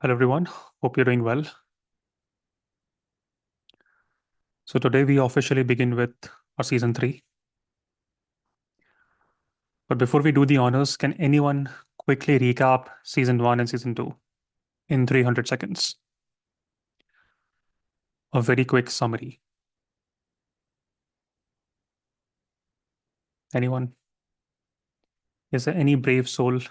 Hello everyone, hope you're doing well. So today we officially begin with our season 3. But before we do the honors, can anyone quickly recap season 1 and season 2 in 300 seconds? A very quick summary. Anyone? Is there any brave soul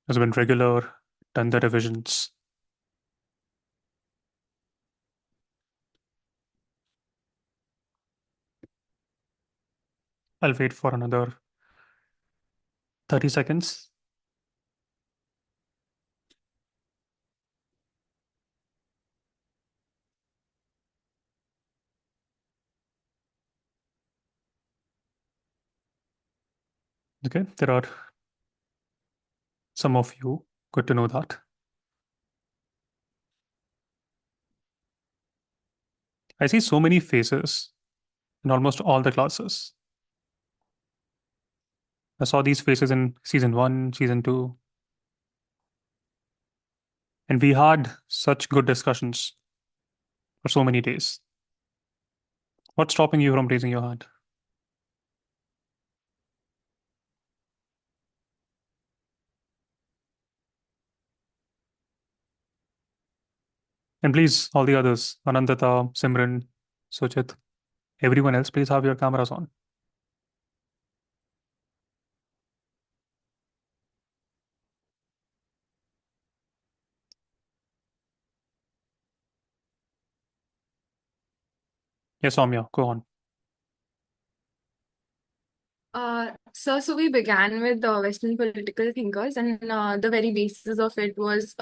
who's been regular, done the revisions? I'll wait for another 30 seconds. Okay, there are some of you. Good to know that. I see so many faces in almost all the classes. I saw these faces in season 1, season 2, and we had such good discussions for so many days. What's stopping you from raising your hand? And please, all the others, Anandata, Simran, Suchit, everyone else, please have your cameras on. Yes, Soumya, go on. So we began with the Western political thinkers, and the very basis of it was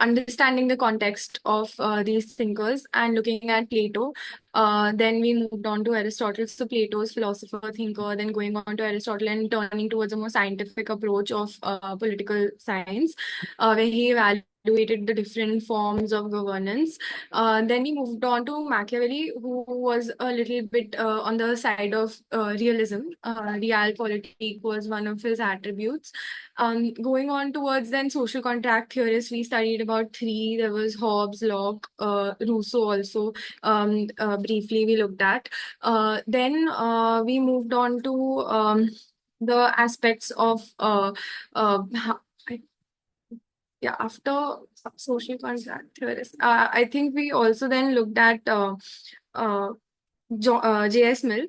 understanding the context of these thinkers and looking at Plato. Then we moved on to Aristotle, so Plato's philosopher thinker, then going on to Aristotle and turning towards a more scientific approach of political science, where he evaluated the different forms of governance. Then we moved on to Machiavelli, who was a little bit on the side of realism. Realpolitik was one of his attributes. Going on towards then social contract theorists, we studied about three. There was Hobbes, Locke, Rousseau also. Briefly, we looked at. Then we moved on to the aspects of how, yeah, after social contract theorists, I think we also then looked at uh, J.S. Mill.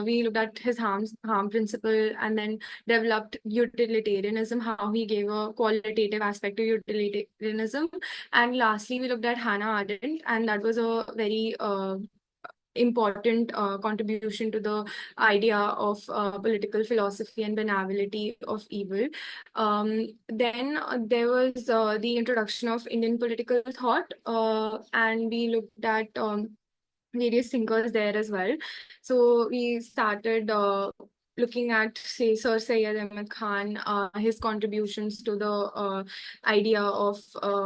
We looked at his harm principle and then developed utilitarianism, how he gave a qualitative aspect to utilitarianism. And lastly, we looked at Hannah Arendt, and that was a very important contribution to the idea of political philosophy and benevolity of evil. Then there was the introduction of Indian political thought, and we looked at various thinkers there as well. So we started looking at, say, Sir Syed Ahmed Khan, his contributions to the idea of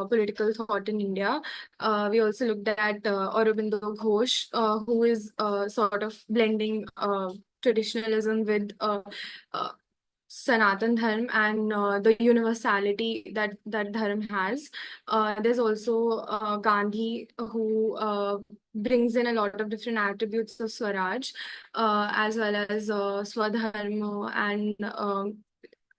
political thought in India. We also looked at Aurobindo Ghosh, who is sort of blending traditionalism with Sanatan Dharma and the universality that Dharma has. There's also Gandhi, who brings in a lot of different attributes of Swaraj, as well as Swadharma and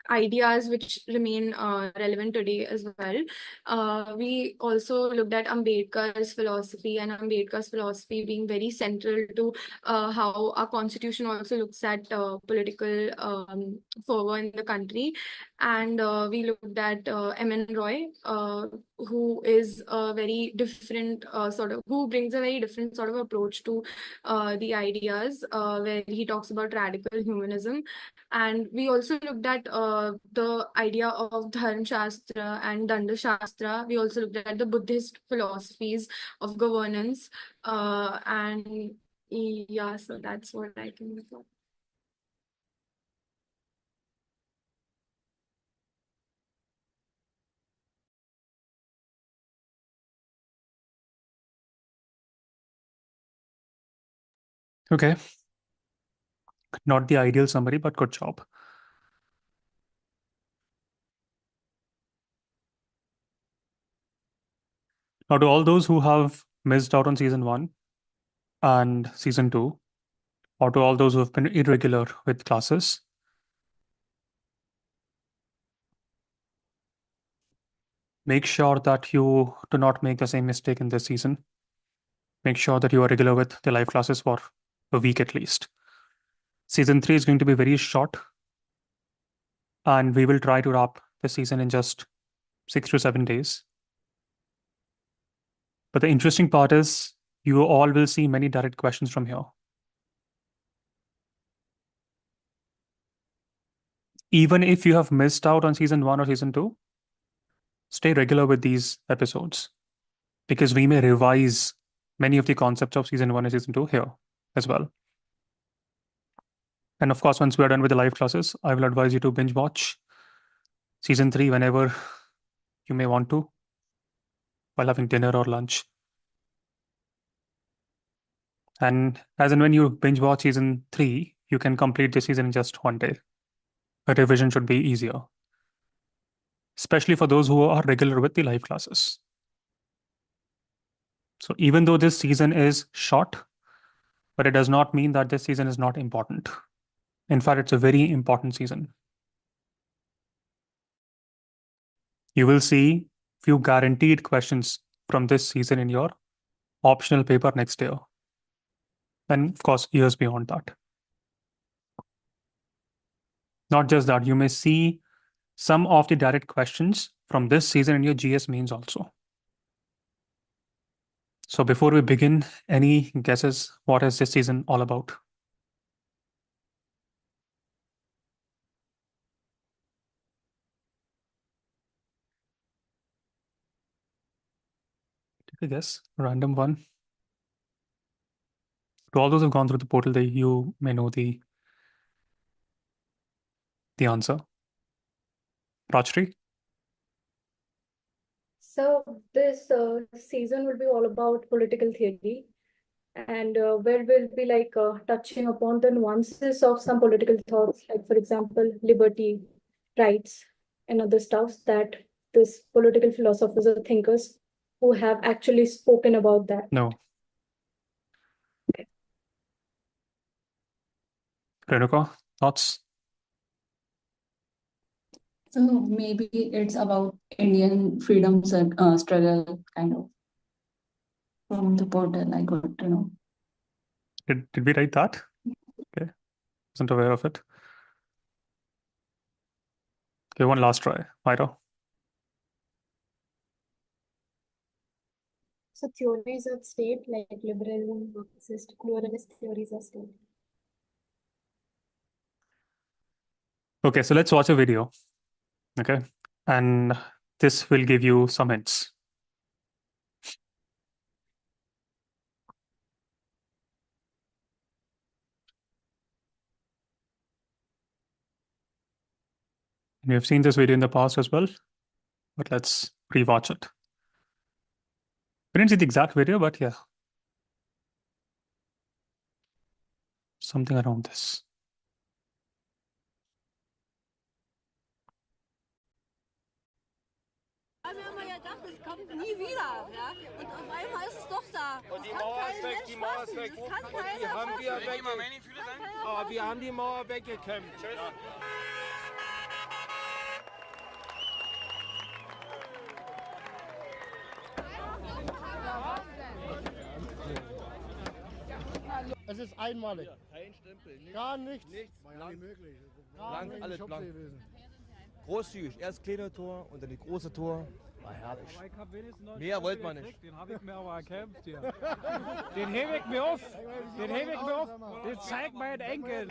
ideas which remain relevant today as well. We also looked at Ambedkar's philosophy, and Ambedkar's philosophy being very central to how our constitution also looks at political fervor in the country. And we looked at M.N. Roy, who is a very different who brings a very different sort of approach to the ideas, where he talks about radical humanism. And we also looked at the idea of Dharma Shastra and Danda Shastra. We also looked at the Buddhist philosophies of governance. And yeah, so that's what I can recall. Okay, not the ideal summary, but good job. Now, to all those who have missed out on season 1 and season 2, or to all those who have been irregular with classes, make sure that you do not make the same mistake in this season. Make sure that you are regular with the live classes for a week at least. Season 3 is going to be very short, and we will try to wrap the season in just 6 to 7 days. But the interesting part is you all will see many direct questions from here. Even if you have missed out on season 1 or season 2, stay regular with these episodes because we may revise many of the concepts of season 1 and season 2 here as well. And of course, once we are done with the live classes, I will advise you to binge watch season 3 whenever you may want to, while having dinner or lunch. And as and when you binge watch season 3, you can complete the season in just 1 day. A revision should be easier, especially for those who are regular with the live classes. So even though this season is short, but it does not mean that this season is not important. In fact, it's a very important season. You will see few guaranteed questions from this season in your optional paper next year. And of course, years beyond that. Not just that, you may see some of the direct questions from this season in your GS mains also. So before we begin, any guesses what is this season all about? Take a guess, random one. To all those who've gone through the portal, you may know the answer. Rajshri? So this season will be all about political theory, and where we'll be touching upon the nuances of some political thoughts, like for example, liberty, rights, and other stuffs that this political philosophers or thinkers who have actually spoken about that. No. Renuka, thoughts? So maybe it's about Indian freedom struggle, kind of. From the portal, I got to know. Did we write that? Okay, wasn't aware of it. Okay, one last try. Myra? So theories of state, like liberalism, Marxist, pluralist theories of state. Okay, so let's watch a video. Okay, and this will give you some hints. We have seen this video in the past as well, but let's rewatch it. We didn't see the exact video, but yeah, something around this. Wir haben ja gedacht, es kommt nie wieder, ja? Und auf einmal ist es doch da. Und die Mauer ist weg, die Mauer ist weg. Die haben wir weg. Aber wir haben die Mauer weggekämpft. Tschüss. Es ist einmalig. Kein Stempel, nichts. Gar nichts. War ja nicht möglich. Blank, alles blank. Großzügig. Erst das kleine Tor und dann die große Tor. War herrlich. Mehr wollte man nicht. Den habe ich mir aber erkämpft hier. Den hebe ich mir auf. Den hebe ich mir auf. Den zeigt meinen Enkel.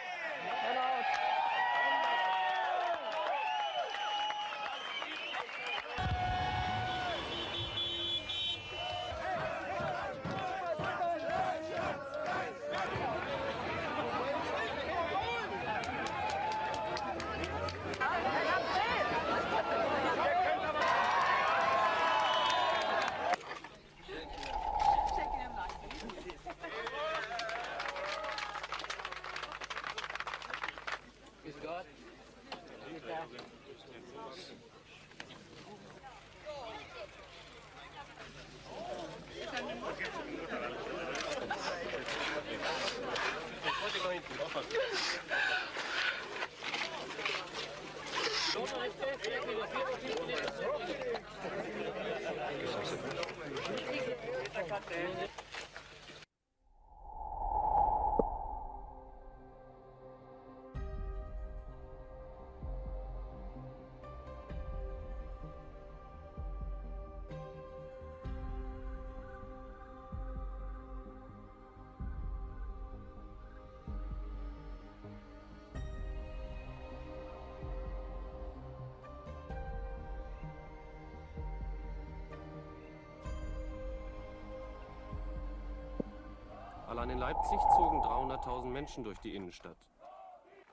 Allein in Leipzig zogen 300.000 Menschen durch die Innenstadt.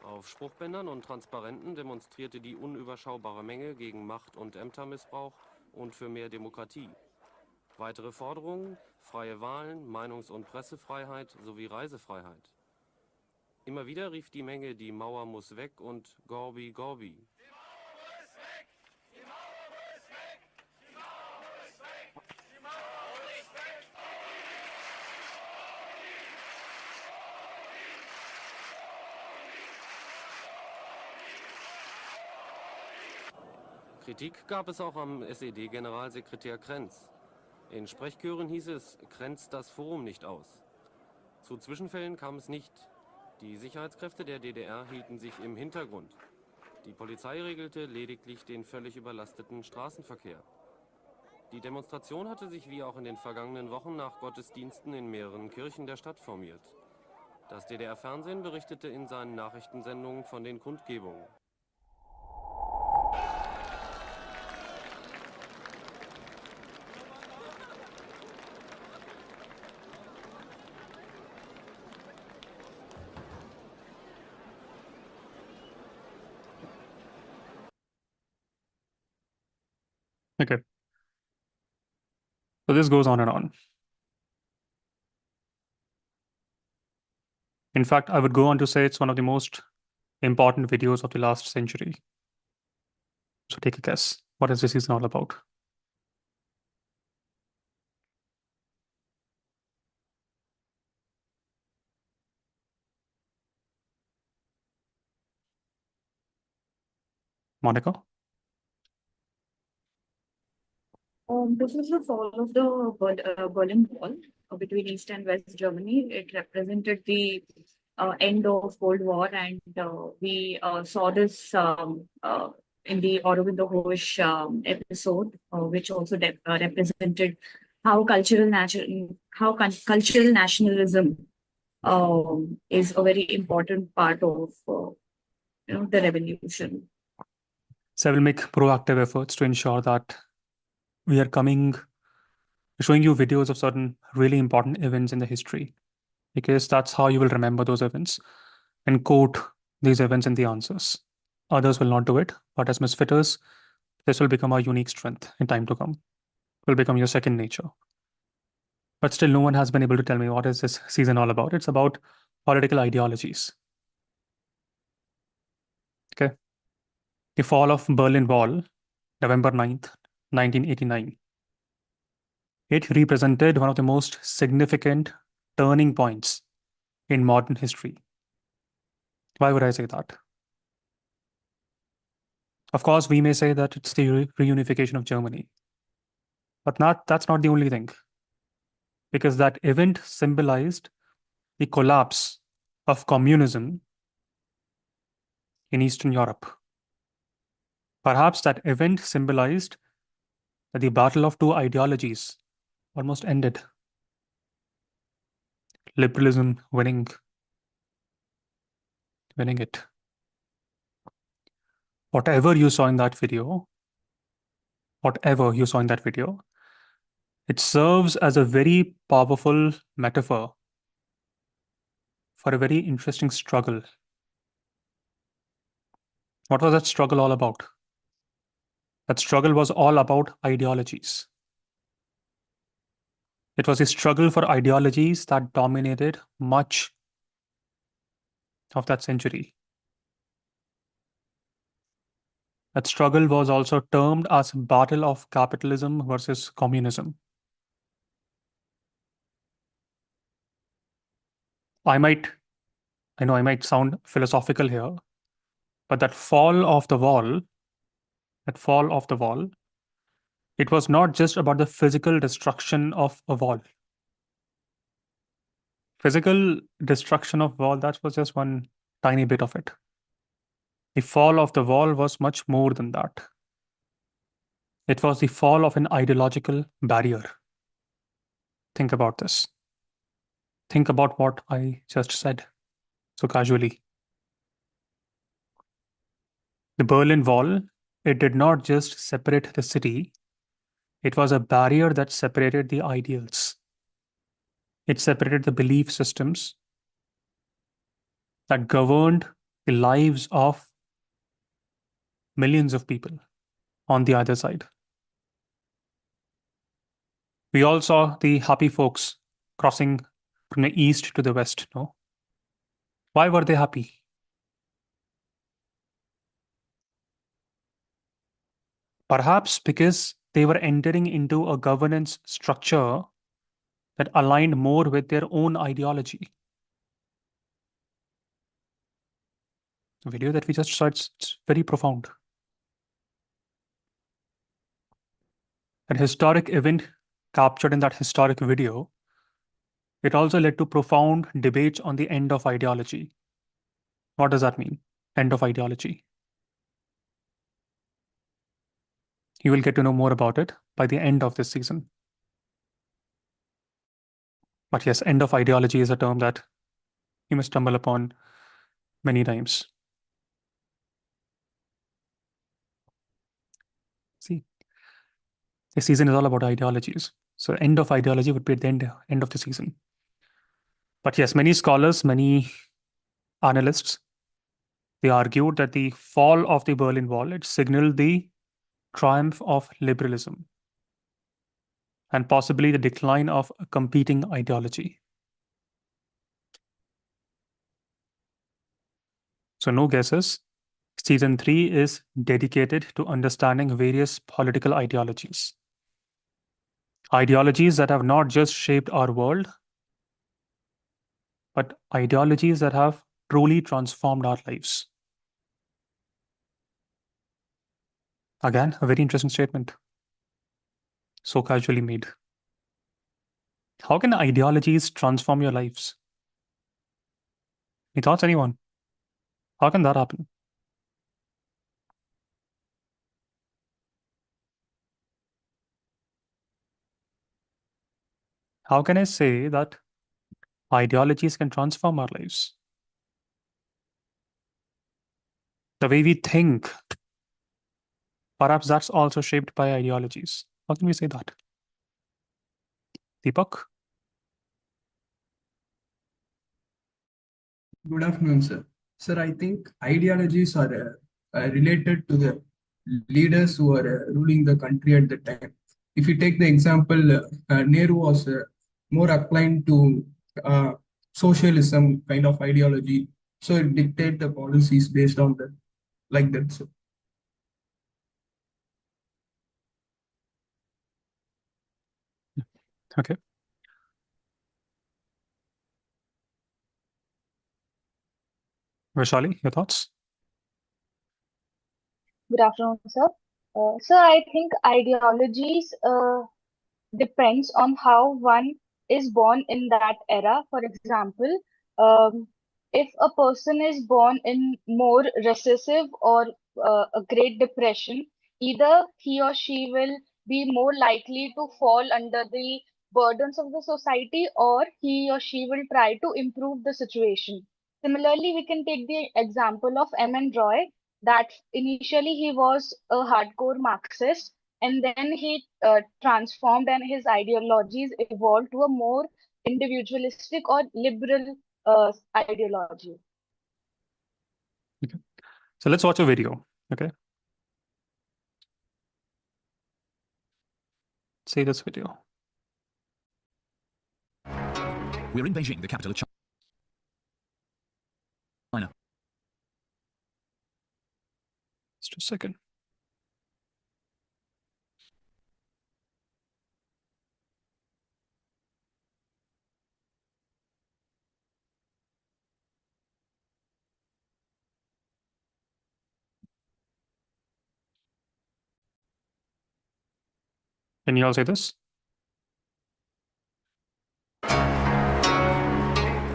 Auf Spruchbändern und Transparenten demonstrierte die unüberschaubare Menge gegen Macht- und Ämtermissbrauch und für mehr Demokratie. Weitere Forderungen: freie Wahlen, Meinungs- und Pressefreiheit sowie Reisefreiheit. Immer wieder rief die Menge, die Mauer muss weg und Gorbi, Gorbi. Kritik gab es auch am SED-Generalsekretär Krenz. In Sprechchören hieß es, grenzt das Forum nicht aus. Zu Zwischenfällen kam es nicht. Die Sicherheitskräfte der DDR hielten sich im Hintergrund. Die Polizei regelte lediglich den völlig überlasteten Straßenverkehr. Die Demonstration hatte sich wie auch in den vergangenen Wochen nach Gottesdiensten in mehreren Kirchen der Stadt formiert. Das DDR-Fernsehen berichtete in seinen Nachrichtensendungen von den Kundgebungen. Okay. So this goes on and on. In fact, I would go on to say it's one of the most important videos of the last century. So take a guess. What is this season all about? Monica? This is the fall of the Berlin Wall between East and West Germany. It represented the end of Cold War, and we saw this in the Aurobindo Ghosh episode, which also represented how cultural nationalism is a very important part of the revolution. So I will make proactive efforts to ensure that we are showing you videos of certain really important events in the history, because that's how you will remember those events and quote these events in the answers. Others will not do it, but as misfitters, this will become our unique strength in time to come. It will become your second nature. But still, no one has been able to tell me what is this season all about. It's about political ideologies. Okay. The fall of Berlin Wall, November 9th, 1989. It represented one of the most significant turning points in modern history. Why would I say that? Of course, we may say that it's the reunification of Germany, but that's not the only thing, because that event symbolized the collapse of communism in Eastern Europe. Perhaps that event symbolized that the battle of two ideologies almost ended. Liberalism winning it. Whatever you saw in that video, it serves as a very powerful metaphor for a very interesting struggle. What was that struggle all about? That struggle was all about ideologies. It was a struggle for ideologies that dominated much of that century. That struggle was also termed as battle of capitalism versus communism. I know I might sound philosophical here, but that fall of the wall, it was not just about the physical destruction of a wall. physical destruction of wall, that was just one tiny bit of it. The fall of the wall was much more than that. It was the fall of an ideological barrier. Think about this. Think about what I just said so casually. The Berlin Wall, it did not just separate the city, it was a barrier that separated the ideals. It separated the belief systems that governed the lives of millions of people on the other side. We all saw the happy folks crossing from the east to the west, no? Why were they happy? Perhaps because they were entering into a governance structure that aligned more with their own ideology. The video that we just saw, it's very profound. An historic event captured in that historic video, it also led to profound debates on the end of ideology. What does that mean? End of ideology. You will get to know more about it by the end of this season. But yes, end of ideology is a term that you must stumble upon many times. See, the season is all about ideologies. So end of ideology would be at the end of the season. But yes, many scholars, many analysts, they argued that the fall of the Berlin Wall, it signaled the triumph of liberalism and possibly the decline of a competing ideology. So no guesses. Season 3 is dedicated to understanding various political ideologies. Ideologies that have not just shaped our world, but ideologies that have truly transformed our lives. Again, a very interesting statement. So casually made. How can ideologies transform your lives? Any thoughts, anyone? How can that happen? How can I say that ideologies can transform our lives? The way we think, perhaps that's also shaped by ideologies. How can we say that? Deepak? Good afternoon, sir. Sir, I think ideologies are related to the leaders who are ruling the country at the time. If you take the example, Nehru was more inclined to socialism kind of ideology, so it dictate the policies based on that, like that. So. Okay. Vaishali, your thoughts? Good afternoon, sir. Sir, I think ideologies depends on how one is born in that era. For example, if a person is born in more recessive or a Great Depression, either he or she will be more likely to fall under the burdens of the society, or he or she will try to improve the situation. Similarly, we can take the example of M.N. Roy, that initially he was a hardcore Marxist, and then he transformed and his ideologies evolved to a more individualistic or liberal ideology. Okay. So let's watch a video. Okay. See this video. We're in Beijing, the capital of China. Just a second. Can you all say this?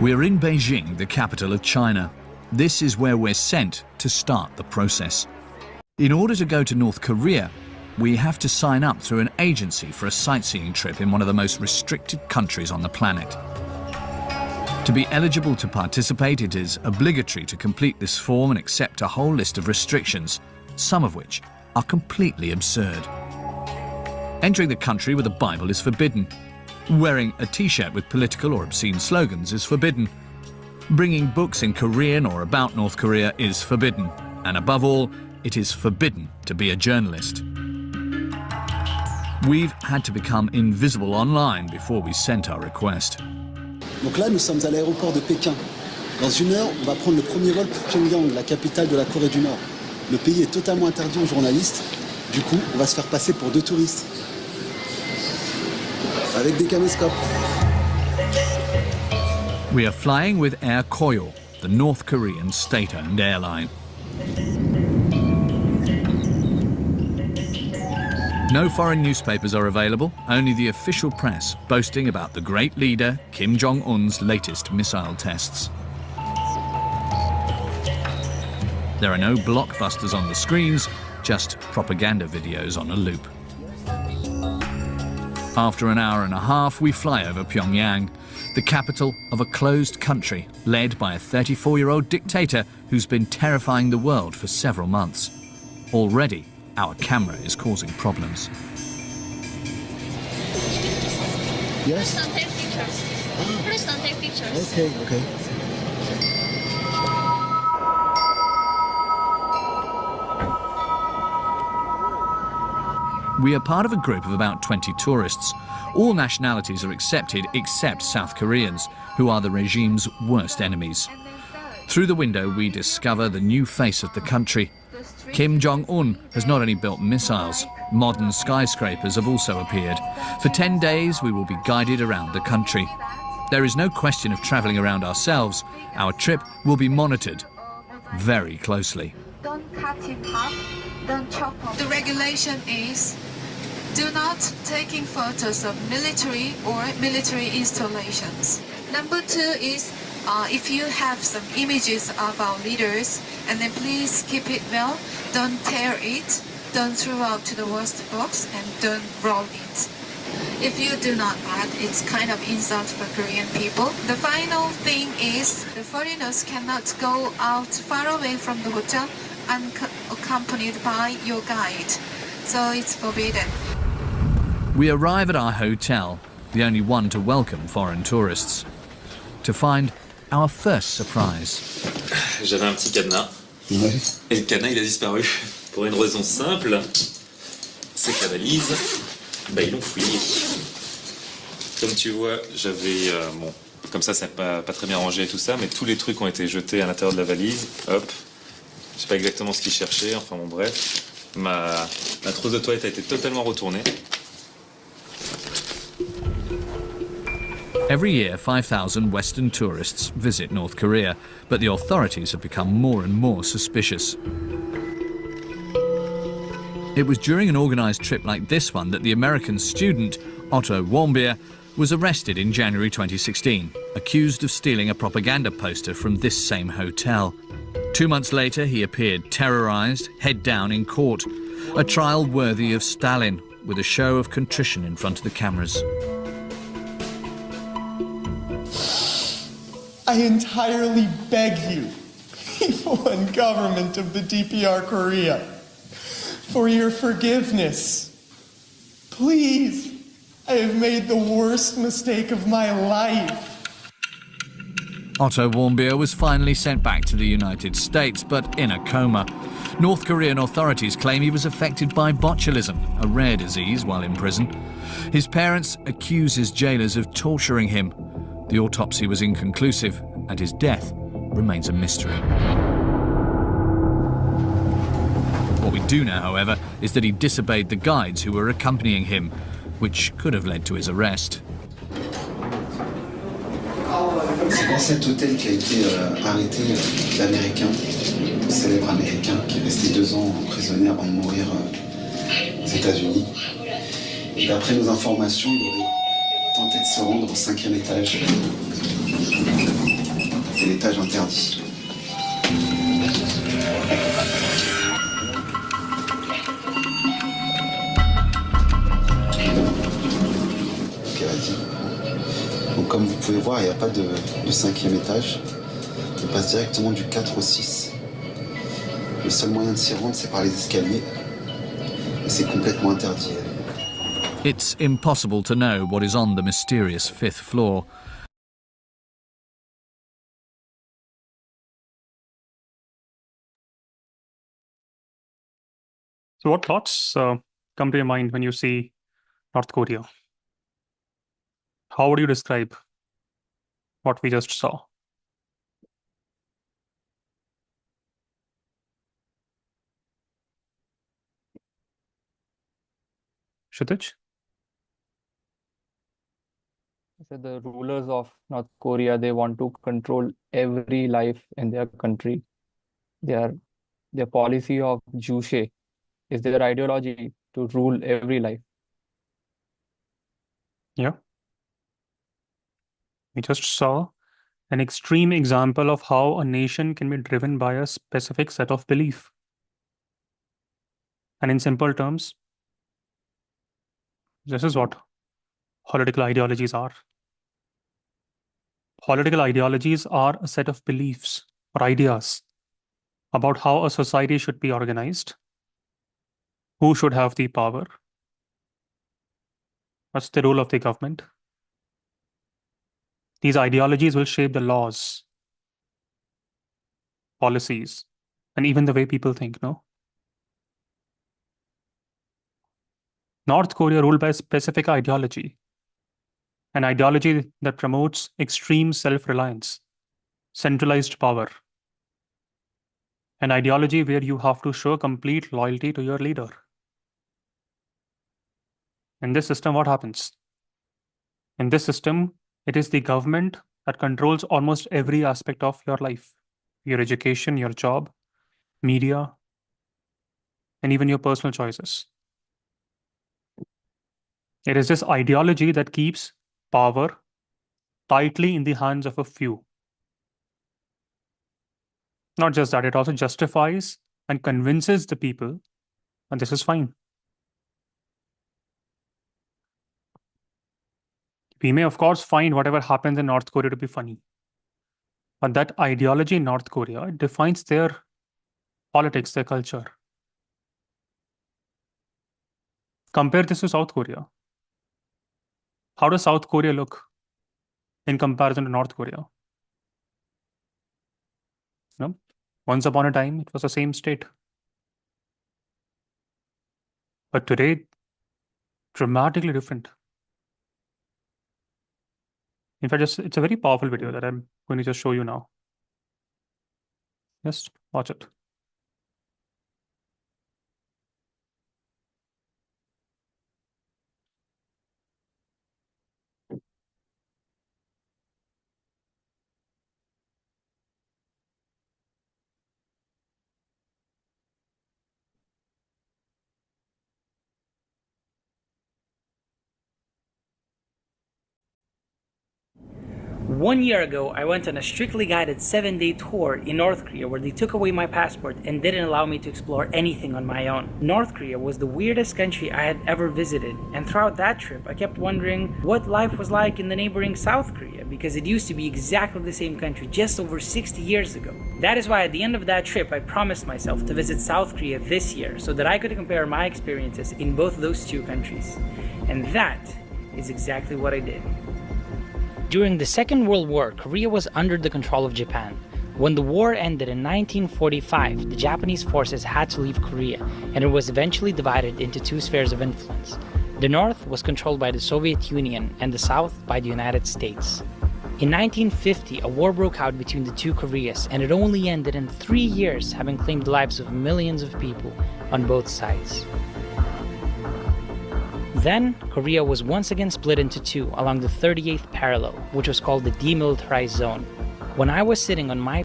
We're in Beijing, the capital of China. This is where we're sent to start the process. In order to go to North Korea, we have to sign up through an agency for a sightseeing trip in one of the most restricted countries on the planet. To be eligible to participate, it is obligatory to complete this form and accept a whole list of restrictions, some of which are completely absurd. Entering the country with a Bible is forbidden. Wearing a t-shirt with political or obscene slogans is forbidden. Bringing books in Korean or about North Korea is forbidden. And above all, it is forbidden to be a journalist. We've had to become invisible online before we sent our request. Donc là, nous sommes à l'aéroport de Pékin. Dans une heure, on va prendre le premier vol pour Pyongyang, la capitale de la Corée du Nord. Le pays est totalement interdit aux journalistes. Du coup, on va se faire passer pour 2 touristes. Avec des caméscopes. We are flying with Air Koryo, the North Korean state-owned airline. No foreign newspapers are available, only the official press boasting about the great leader Kim Jong-un's latest missile tests. There are no blockbusters on the screens, just propaganda videos on a loop. After an hour and a half, we fly over Pyongyang, the capital of a closed country led by a 34-year-old dictator who's been terrifying the world for several months. Already, our camera is causing problems. Yes? Please don't take pictures. Please don't take pictures. Okay, okay. We are part of a group of about 20 tourists. All nationalities are accepted except South Koreans, who are the regime's worst enemies. Through the window, we discover the new face of the country. Kim Jong-un has not only built missiles, modern skyscrapers have also appeared. For 10 days, we will be guided around the country. There is no question of travelling around ourselves. Our trip will be monitored very closely. Don't cut it up, don't chop off. The regulation is do not taking photos of military or military installations. Number 2 is if you have some images of our leaders, and then please keep it well. Don't tear it, don't throw out to the waste box, and don't roll it. If you do not add, it's kind of insult for Korean people. The final thing is the foreigners cannot go out far away from the hotel unaccompanied by your guide. So it's forbidden. We arrive at our hotel, the only one to welcome foreign tourists, to find our first surprise. J'avais un petit cadenas. Ouais. Et le cadenas, il a disparu. Pour une raison simple, c'est que la valise, ils l'ont fouillée. Comme tu vois, j'avais... bon, comme ça, c'est pas très bien rangé et tout ça, mais tous les trucs ont été jetés à l'intérieur de la valise. Hop. Je sais pas exactement ce qu'ils cherchaient, enfin bon, bref. Ma trousse de toilette a été totalement retournée. Every year, 5,000 Western tourists visit North Korea, but the authorities have become more and more suspicious. It was during an organised trip like this one that the American student, Otto Warmbier, was arrested in January 2016, accused of stealing a propaganda poster from this same hotel. 2 months later, he appeared terrorised, head down in court, a trial worthy of Stalin, with a show of contrition in front of the cameras. I entirely beg you, people and government of the DPR Korea, for your forgiveness. Please, I have made the worst mistake of my life. Otto Warmbier was finally sent back to the United States, but in a coma. North Korean authorities claim he was affected by botulism, a rare disease, while in prison. His parents accuse his jailers of torturing him. The autopsy was inconclusive, and his death remains a mystery. What we do know, however, is that he disobeyed the guides who were accompanying him, which could have led to his arrest. C'est dans cet hôtel qu'a été arrêté l'Américain, le célèbre Américain, qui est resté 2 ans emprisonné avant de mourir aux États-Unis. Et d'après nos informations, il aurait tenté de se rendre au 5e étage. C'est l'étage interdit. Ok, vas-y. Donc comme vous pouvez voir, il n'y a pas de 5e étage. On passe directement du 4 au 6. Le seul moyen de s'y rendre, c'est par les escaliers. Et c'est complètement interdit. It's impossible to know what is on the mysterious 5th floor. So what thoughts come to your mind when you see North Korea? How would you describe what we just saw? Kshitij? So the rulers of North Korea, they want to control every life in their country. Their policy of Juche is their ideology to rule every life. Yeah. We just saw an extreme example of how a nation can be driven by a specific set of belief. And in simple terms, this is what political ideologies are. Political ideologies are a set of beliefs or ideas about how a society should be organized, who should have the power, what's the role of the government. These ideologies will shape the laws, policies, and even the way people think, no? North Korea ruled by a specific ideology, an ideology that promotes extreme self-reliance, centralized power, an ideology where you have to show complete loyalty to your leader. In this system, what happens? In this system, it is the government that controls almost every aspect of your life, your education, your job, media, and even your personal choices. It is this ideology that keeps power tightly in the hands of a few. Not just that, it also justifies and convinces the people that this is fine. We may, of course, find whatever happens in North Korea to be funny. But that ideology in North Korea defines their politics, their culture. Compare this to South Korea. How does South Korea look in comparison to North Korea? No? Once upon a time, it was the same state. But today, dramatically different. In fact, it's a very powerful video that I'm going to just show you now. Just watch it. One year ago, I went on a strictly guided 7-day tour in North Korea where they took away my passport and didn't allow me to explore anything on my own. North Korea was the weirdest country I had ever visited, and throughout that trip, I kept wondering what life was like in the neighboring South Korea, because it used to be exactly the same country just over 60 years ago. That is why at the end of that trip, I promised myself to visit South Korea this year so that I could compare my experiences in both those two countries. And that is exactly what I did. During the Second World War, Korea was under the control of Japan. When the war ended in 1945, the Japanese forces had to leave Korea, and it was eventually divided into two spheres of influence. The North was controlled by the Soviet Union, and the South by the United States. In 1950, a war broke out between the two Koreas, and it only ended in 3 years, having claimed the lives of millions of people on both sides. Then, Korea was once again split into two along the 38th parallel, which was called the demilitarized zone. When I was sitting on my...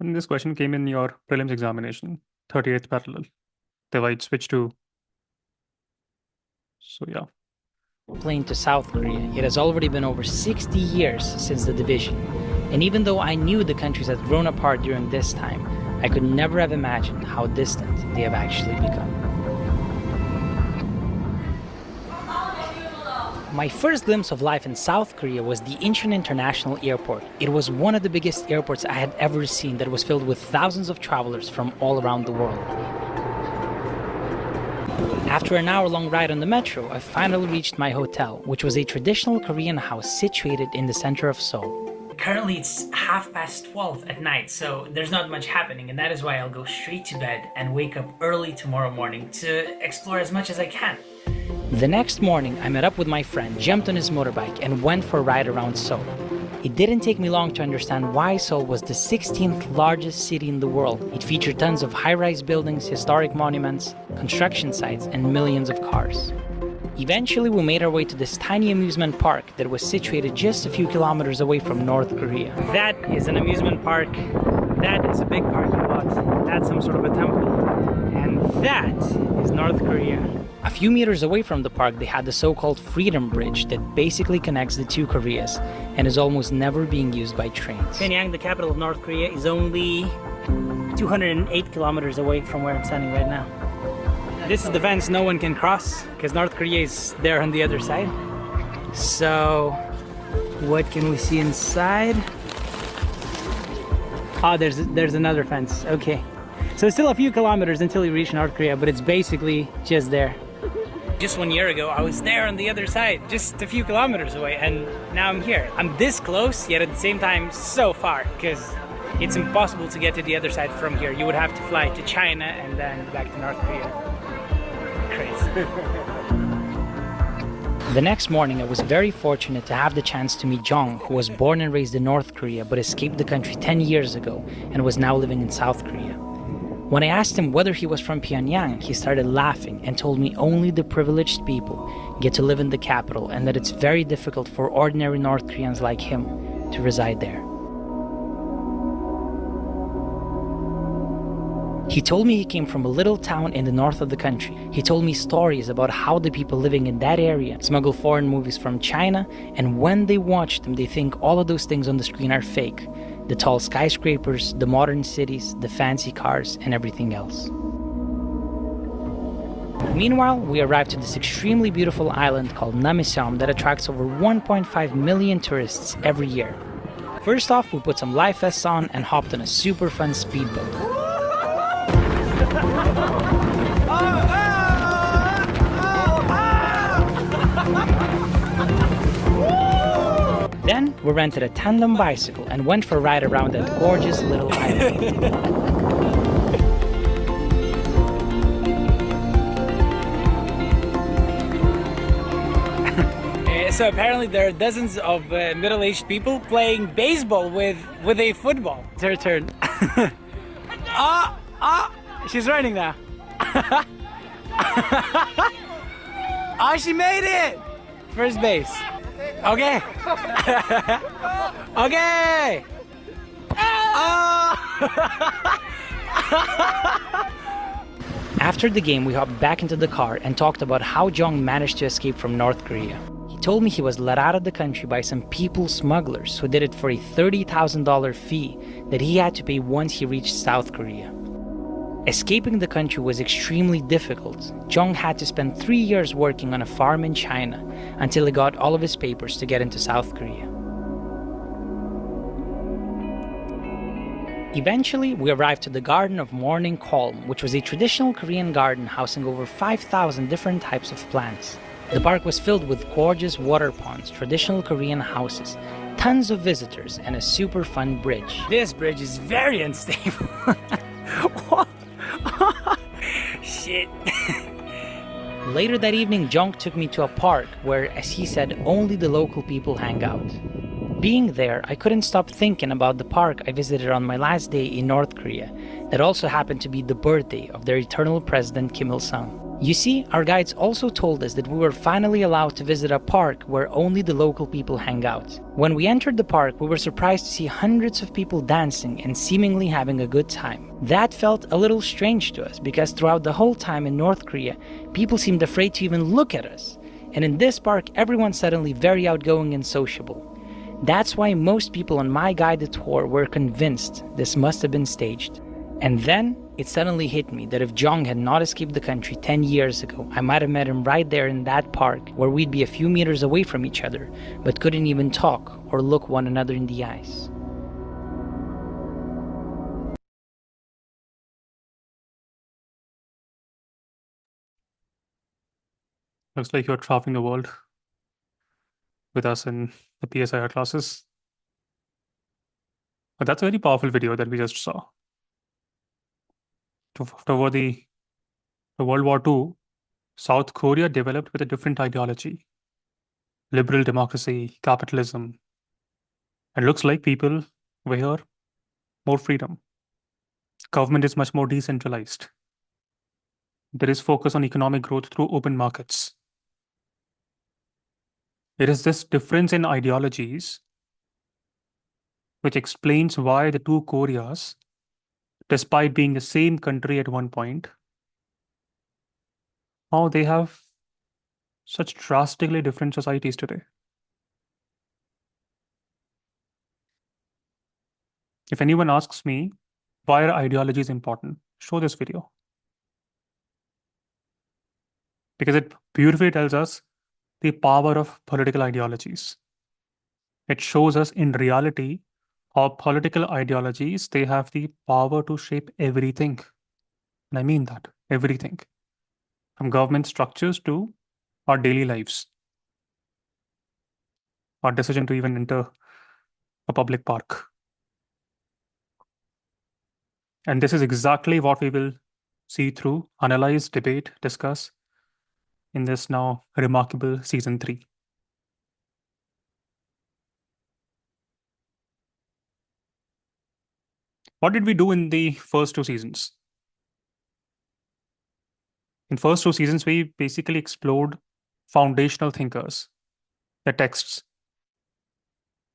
And this question came in your prelims examination, 38th parallel. Divide, switch to... So yeah. Plane to South Korea, it has already been over 60 years since the division. And even though I knew the countries had grown apart during this time, I could never have imagined how distant they have actually become. My first glimpse of life in South Korea was the Incheon International Airport. It was one of the biggest airports I had ever seen that was filled with thousands of travelers from all around the world. After an hour-long ride on the metro, I finally reached my hotel, which was a traditional Korean house situated in the center of Seoul. Currently it's 12:30 at night, so there's not much happening, and that is why I'll go straight to bed and wake up early tomorrow morning to explore as much as I can. The next morning, I met up with my friend, jumped on his motorbike, and went for a ride around Seoul. It didn't take me long to understand why Seoul was the 16th largest city in the world. It featured tons of high-rise buildings, historic monuments, construction sites, and millions of cars. Eventually, we made our way to this tiny amusement park that was situated just a few kilometers away from North Korea. That is an amusement park. That is a big parking lot. That's some sort of a temple. And that is North Korea. A few meters away from the park, they had the so-called Freedom Bridge that basically connects the two Koreas and is almost never being used by trains. Pyongyang, the capital of North Korea, is only 208 kilometers away from where I'm standing right now. This is the fence no one can cross because North Korea is there on the other side. So, what can we see inside? Oh, there's another fence. Okay. So it's still a few kilometers until you reach North Korea, but it's basically just there. Just 1 year ago, I was there on the other side, just a few kilometers away, and now I'm here. I'm this close, yet at the same time so far, because it's impossible to get to the other side from here. You would have to fly to China and then back to North Korea. Crazy. The next morning, I was very fortunate to have the chance to meet Jong, who was born and raised in North Korea but escaped the country 10 years ago and was now living in South Korea. When I asked him whether he was from Pyongyang, he started laughing and told me only the privileged people get to live in the capital and that it's very difficult for ordinary North Koreans like him to reside there. He told me he came from a little town in the north of the country. He told me stories about how the people living in that area smuggle foreign movies from China, and when they watch them, they think all of those things on the screen are fake. The tall skyscrapers, the modern cities, the fancy cars, and everything else. Meanwhile, we arrived to this extremely beautiful island called Namiseom that attracts over 1.5 million tourists every year. First off, we put some life vests on and hopped on a super fun speedboat. Then, we rented a tandem bicycle and went for a ride around that gorgeous little island. So apparently there are dozens of middle-aged people playing baseball with a football. It's her turn. She's running now. Oh, she made it! First base. Okay. Okay. After the game, we hopped back into the car and talked about how Jong managed to escape from North Korea. He told me he was let out of the country by some people smugglers who did it for a $30,000 fee that he had to pay once he reached South Korea. Escaping the country was extremely difficult. Jong had to spend 3 years working on a farm in China until he got all of his papers to get into South Korea. Eventually, we arrived to the Garden of Morning Calm, which was a traditional Korean garden housing over 5,000 different types of plants. The park was filled with gorgeous water ponds, traditional Korean houses, tons of visitors, and a super fun bridge. This bridge is very unstable. Shit. Later that evening, Jong took me to a park where, as he said, only the local people hang out. Being there, I couldn't stop thinking about the park I visited on my last day in North Korea that also happened to be the birthday of their eternal president Kim Il-sung. You see, our guides also told us that we were finally allowed to visit a park where only the local people hang out. When we entered the park, we were surprised to see hundreds of people dancing and seemingly having a good time. That felt a little strange to us because throughout the whole time in North Korea, people seemed afraid to even look at us. And in this park, everyone's suddenly very outgoing and sociable. That's why most people on my guided tour were convinced this must have been staged. And then it suddenly hit me that if Jong had not escaped the country 10 years ago, I might have met him right there in that park where we'd be a few meters away from each other, but couldn't even talk or look one another in the eyes. Looks like you're traveling the world with us in the PSIR classes. But that's a very powerful video that we just saw. After the World War II, South Korea developed with a different ideology. Liberal democracy, capitalism. And looks like people were here more freedom. Government is much more decentralized. There is focus on economic growth through open markets. It is this difference in ideologies which explains why the two Koreas, despite being the same country at one point, how they have such drastically different societies today. If anyone asks me why are ideologies important, show this video. Because it beautifully tells us the power of political ideologies. It shows us in reality how political ideologies, they have the power to shape everything. And I mean that, everything. From government structures to our daily lives. Our decision to even enter a public park. And this is exactly what we will see through, analyze, debate, discuss in this now remarkable season 3. What did we do in the first 2 seasons? In first 2 seasons, we basically explored foundational thinkers, their texts.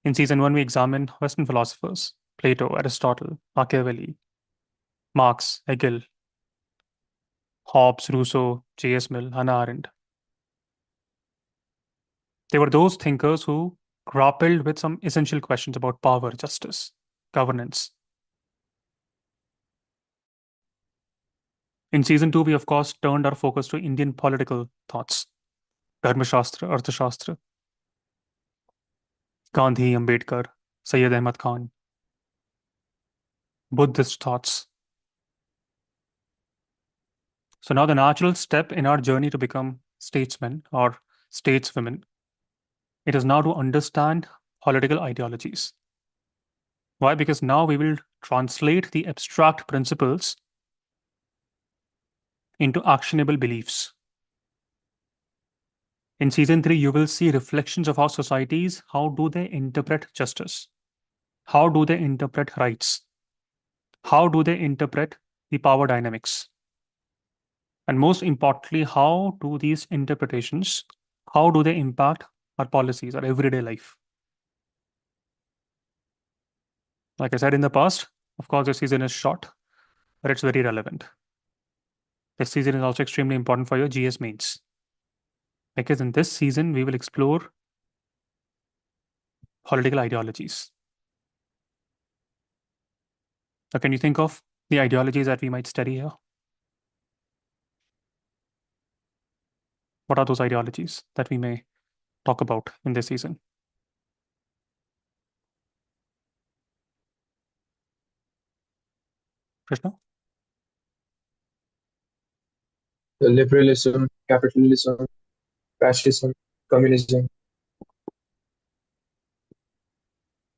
In season 1, we examined Western philosophers, Plato, Aristotle, Machiavelli, Marx, Hegel, Hobbes, Rousseau, J.S. Mill, Hannah Arendt. They were those thinkers who grappled with some essential questions about power, justice, governance. In season 2, we of course turned our focus to Indian political thoughts, Dharmashastra, Arthashastra, Gandhi, Ambedkar, Sayyid Ahmad Khan, Buddhist thoughts. So now the natural step in our journey to become statesmen or stateswomen, it is now to understand political ideologies. Why? Because now we will translate the abstract principles into actionable beliefs. In season 3, you will see reflections of how societies, how do they interpret justice? How do they interpret rights? How do they interpret the power dynamics? And most importantly, how do these interpretations, how do they impact our policies, our everyday life? Like I said in the past, of course, this season is short, but it's very relevant. This season is also extremely important for your GS mains. Because in this season, we will explore political ideologies. Now, can you think of the ideologies that we might study here? What are those ideologies that we may talk about in this season? Krishna? The liberalism, capitalism, fascism, communism.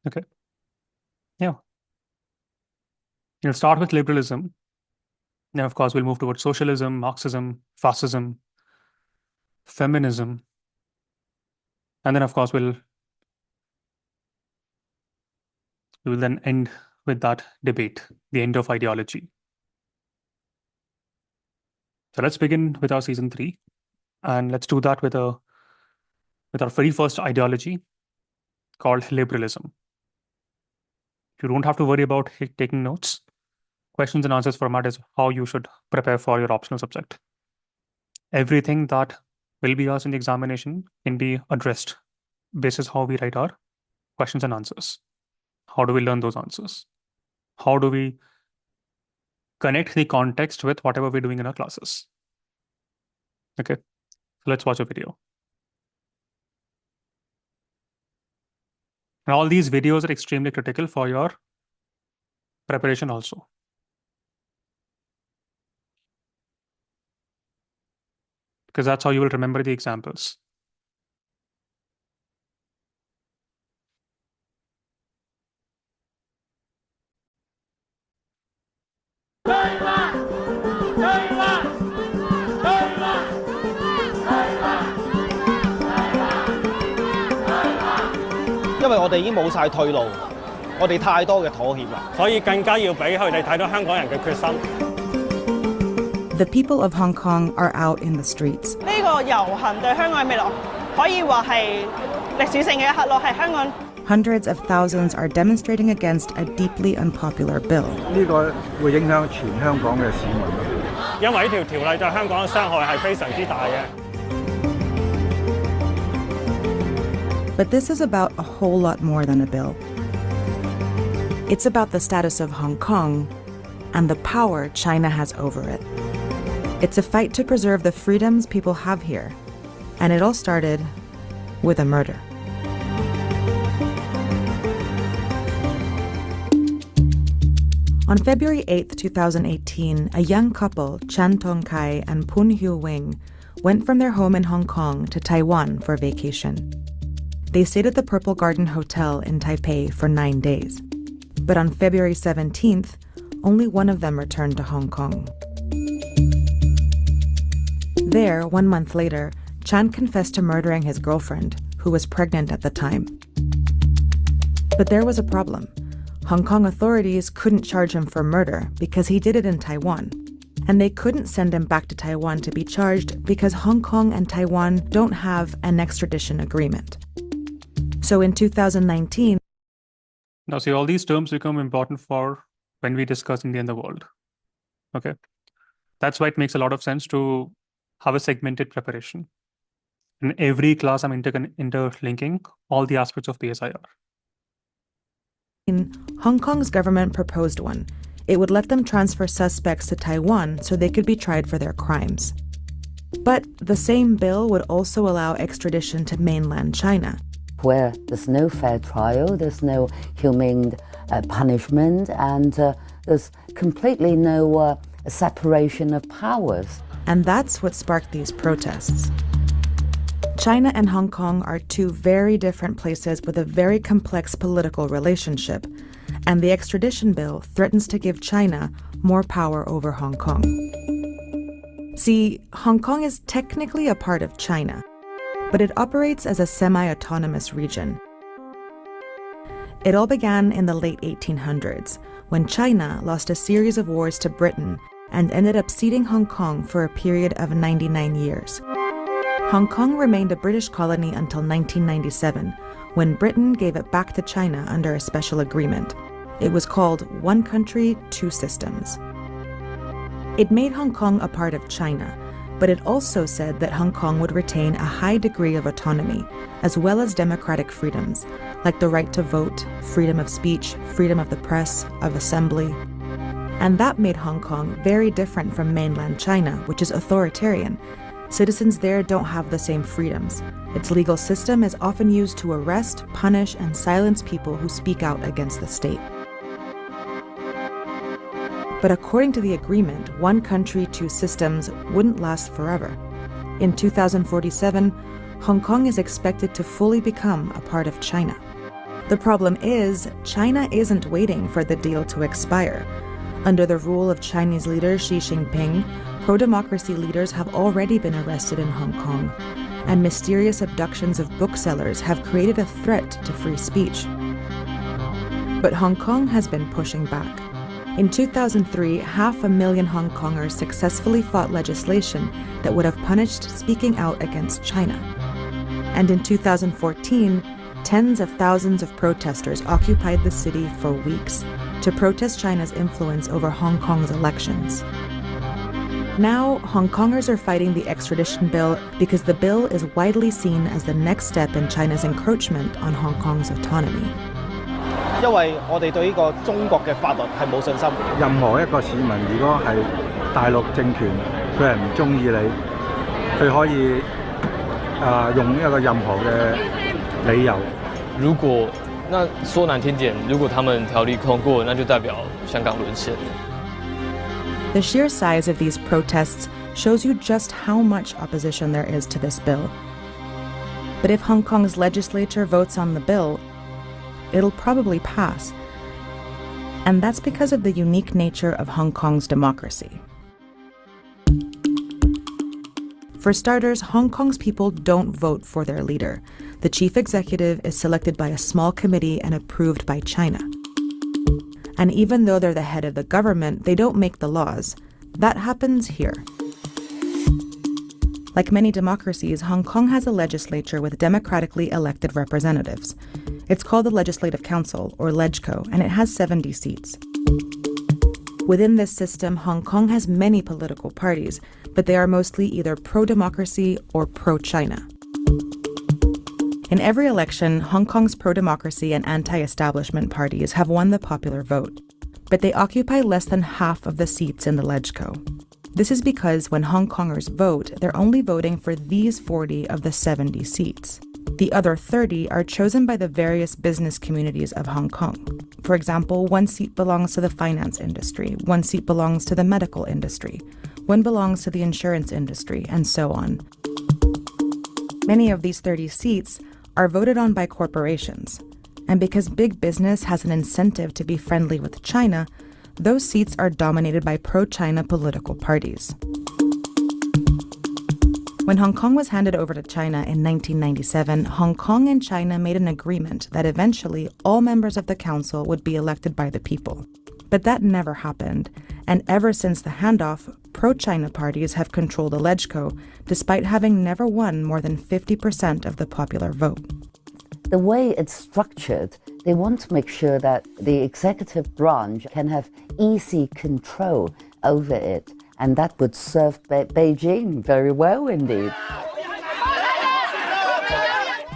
Okay. Yeah. We'll start with liberalism. Then, of course, we'll move towards socialism, Marxism, fascism, feminism. And then, of course, we will then end with that debate, the end of ideology. So let's begin with our season 3. And let's do that with our very first ideology called liberalism. You don't have to worry about taking notes. Questions and answers format is how you should prepare for your optional subject. Everything that will be asked in the examination can be addressed. This is how we write our questions and answers. How do we learn those answers? How do we connect the context with whatever we're doing in our classes? Okay, so let's watch a video. And all these videos are extremely critical for your preparation also. Because that's how you will remember the examples.因為我哋已經冇晒退路，我哋太多嘅妥協啦，所以更加要俾佢哋睇到香港人嘅決心。The people of Hong Kong are out in the streets. 呢個遊行對香港嘅未來可以話係歷史性嘅一刻咯，係香港。Hundreds of thousands are demonstrating against a deeply unpopular bill. 呢個會影響全香港嘅市民。因為呢條條例對香港嘅傷害係非常之大嘅。But this is about a whole lot more than a bill. It's about the status of Hong Kong and the power China has over it. It's a fight to preserve the freedoms people have here, and it all started with a murder. On February 8, 2018, a young couple, Chan Tong Kai and Poon Hyu Wing, went from their home in Hong Kong to Taiwan for vacation. They stayed at the Purple Garden Hotel in Taipei for 9 days. But on February 17th, only one of them returned to Hong Kong. There, 1 month later, Chan confessed to murdering his girlfriend, who was pregnant at the time. But there was a problem. Hong Kong authorities couldn't charge him for murder because he did it in Taiwan. And they couldn't send him back to Taiwan to be charged because Hong Kong and Taiwan don't have an extradition agreement. So in 2019... Now see, all these terms become important for when we discuss India and the world. Okay. That's why it makes a lot of sense to have a segmented preparation. In every class, I'm interlinking all the aspects of PSIR. Hong Kong's government proposed one. It would let them transfer suspects to Taiwan so they could be tried for their crimes. But the same bill would also allow extradition to mainland China, where there's no fair trial, there's no humane punishment, and there's completely no separation of powers. And that's what sparked these protests. China and Hong Kong are two very different places with a very complex political relationship, and the extradition bill threatens to give China more power over Hong Kong. See, Hong Kong is technically a part of China, but it operates as a semi-autonomous region. It all began in the late 1800s, when China lost a series of wars to Britain and ended up ceding Hong Kong for a period of 99 years. Hong Kong remained a British colony until 1997, when Britain gave it back to China under a special agreement. It was called One Country, Two Systems. It made Hong Kong a part of China, but it also said that Hong Kong would retain a high degree of autonomy, as well as democratic freedoms, like the right to vote, freedom of speech, freedom of the press, of assembly. And that made Hong Kong very different from mainland China, which is authoritarian. Citizens there don't have the same freedoms. Its legal system is often used to arrest, punish, and silence people who speak out against the state. But according to the agreement, one country, two systems wouldn't last forever. In 2047, Hong Kong is expected to fully become a part of China. The problem is, China isn't waiting for the deal to expire. Under the rule of Chinese leader Xi Jinping, pro-democracy leaders have already been arrested in Hong Kong, and mysterious abductions of booksellers have created a threat to free speech. But Hong Kong has been pushing back. In 2003, 500,000 Hong Kongers successfully fought legislation that would have punished speaking out against China. And in 2014, tens of thousands of protesters occupied the city for weeks to protest China's influence over Hong Kong's elections. Now, Hong Kongers are fighting the extradition bill because the bill is widely seen as the next step in China's encroachment on Hong Kong's autonomy. 因為我哋對呢個中國嘅法律係冇信心。任何一個市民，如果係大陸政權，佢係唔中意你，佢可以用一個任何嘅理由。如果那說難聽點，如果他們條例通過，那就代表香港淪陷。The sheer size of these protests shows you just how much opposition there is to this bill. But if Hong Kong's legislature votes on the bill, it'll probably pass. And that's because of the unique nature of Hong Kong's democracy. For starters, Hong Kong's people don't vote for their leader. The chief executive is selected by a small committee and approved by China. And even though they're the head of the government, they don't make the laws. That happens here. Like many democracies, Hong Kong has a legislature with democratically elected representatives. It's called the Legislative Council, or LegCo, and it has 70 seats. Within this system, Hong Kong has many political parties, but they are mostly either pro-democracy or pro-China. In every election, Hong Kong's pro-democracy and anti-establishment parties have won the popular vote, but they occupy less than half of the seats in the LegCo. This is because when Hong Kongers vote, they're only voting for these 40 of the 70 seats. The other 30 are chosen by the various business communities of Hong Kong. For example, one seat belongs to the finance industry, one seat belongs to the medical industry, one belongs to the insurance industry, and so on. Many of these 30 seats are voted on by corporations. And because big business has an incentive to be friendly with China, those seats are dominated by pro-China political parties. When Hong Kong was handed over to China in 1997, Hong Kong and China made an agreement that eventually all members of the council would be elected by the people. But that never happened, and ever since the handoff, pro-China parties have controlled the LegCo, despite having never won more than 50% of the popular vote. The way it's structured, they want to make sure that the executive branch can have easy control over it, and that would serve Beijing very well indeed.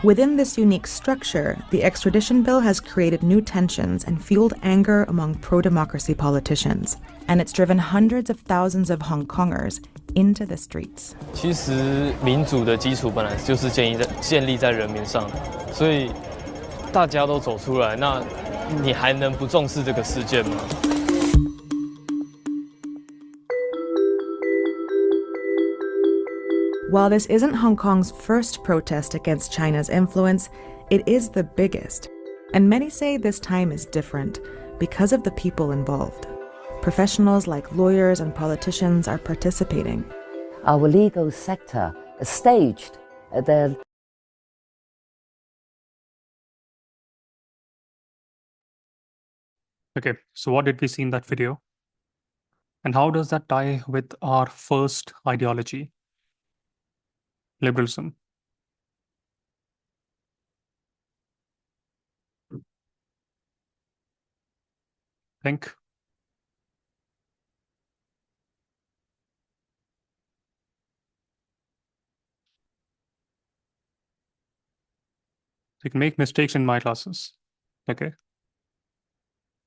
Within this unique structure, the extradition bill has created new tensions and fueled anger among pro-democracy politicians, and it's driven hundreds of thousands of Hong Kongers into the streets. 其实民主的基础本来就是建立在人民上，所以大家都走出来，那你还能不重视这个事件吗？ While this isn't Hong Kong's first protest against China's influence, it is the biggest. And many say this time is different because of the people involved. Professionals like lawyers and politicians are participating. Our legal sector staged the Okay, so what did we see in that video? And how does that tie with our first ideology? Liberalism. Think. You can make mistakes in my classes, okay?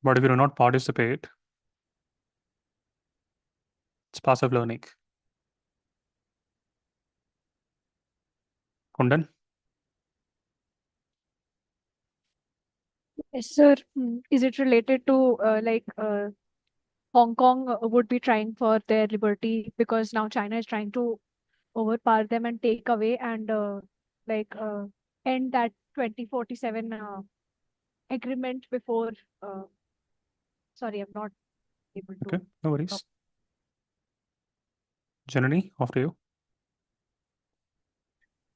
But if you do not participate, it's passive learning. Kundan? Yes, sir. Is it related to Hong Kong would be trying for their liberty because now China is trying to overpower them and take away and end that 2047 agreement before. Sorry, I'm not able to. Okay, no worries. Janani, after you.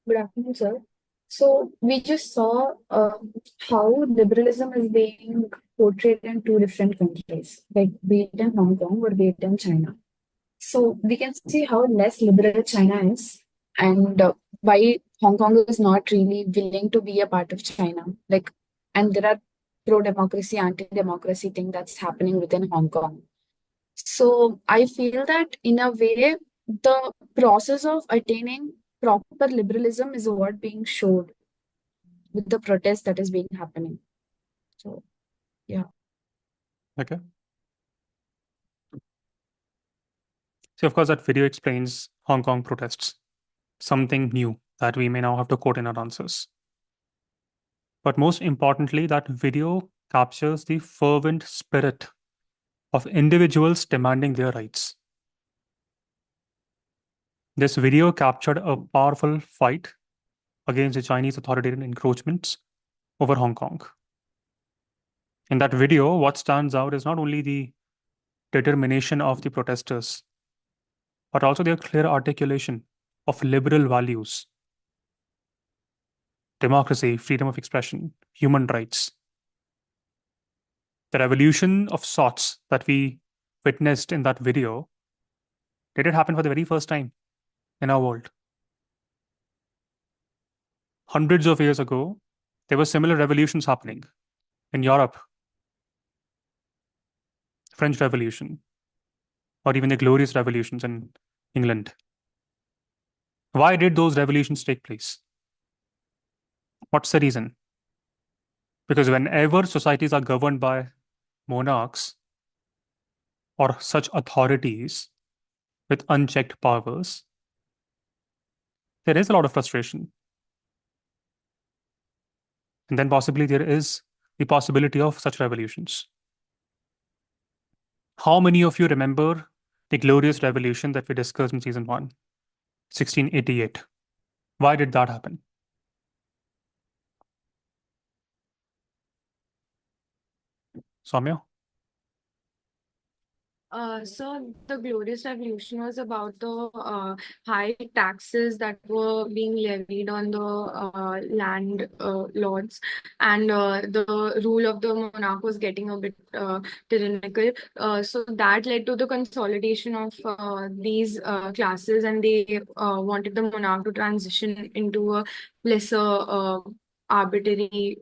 Good afternoon, sir. So we just saw how liberalism is being portrayed in two different countries, like be it in Hong Kong or be it in China. So we can see how less liberal China is and why Hong Kong is not really willing to be a part of China. And there are pro-democracy, anti-democracy thing that's happening within Hong Kong. So I feel that in a way, the process of attaining proper liberalism is what being showed with the protest that is being happening. So, yeah. Okay. So, of course, that video explains Hong Kong protests, something new that we may now have to quote in our answers. But most importantly, that video captures the fervent spirit of individuals demanding their rights. This video captured a powerful fight against the Chinese authoritarian encroachments over Hong Kong. In that video, what stands out is not only the determination of the protesters, but also their clear articulation of liberal values: democracy, freedom of expression, human rights. The revolution of sorts that we witnessed in that video, did it happen for the very first time in our world? Hundreds of years ago, there were similar revolutions happening in Europe, French Revolution, or even the glorious revolutions in England. Why did those revolutions take place? What's the reason? Because whenever societies are governed by monarchs or such authorities with unchecked powers, there is a lot of frustration. And then possibly there is the possibility of such revolutions. How many of you remember the glorious revolution that we discussed in season 1, 1688? Why did that happen? Soumya? So the Glorious Revolution was about the high taxes that were being levied on the land lords, and the rule of the monarch was getting a bit tyrannical. So that led to the consolidation of these classes, and they wanted the monarch to transition into a lesser arbitrary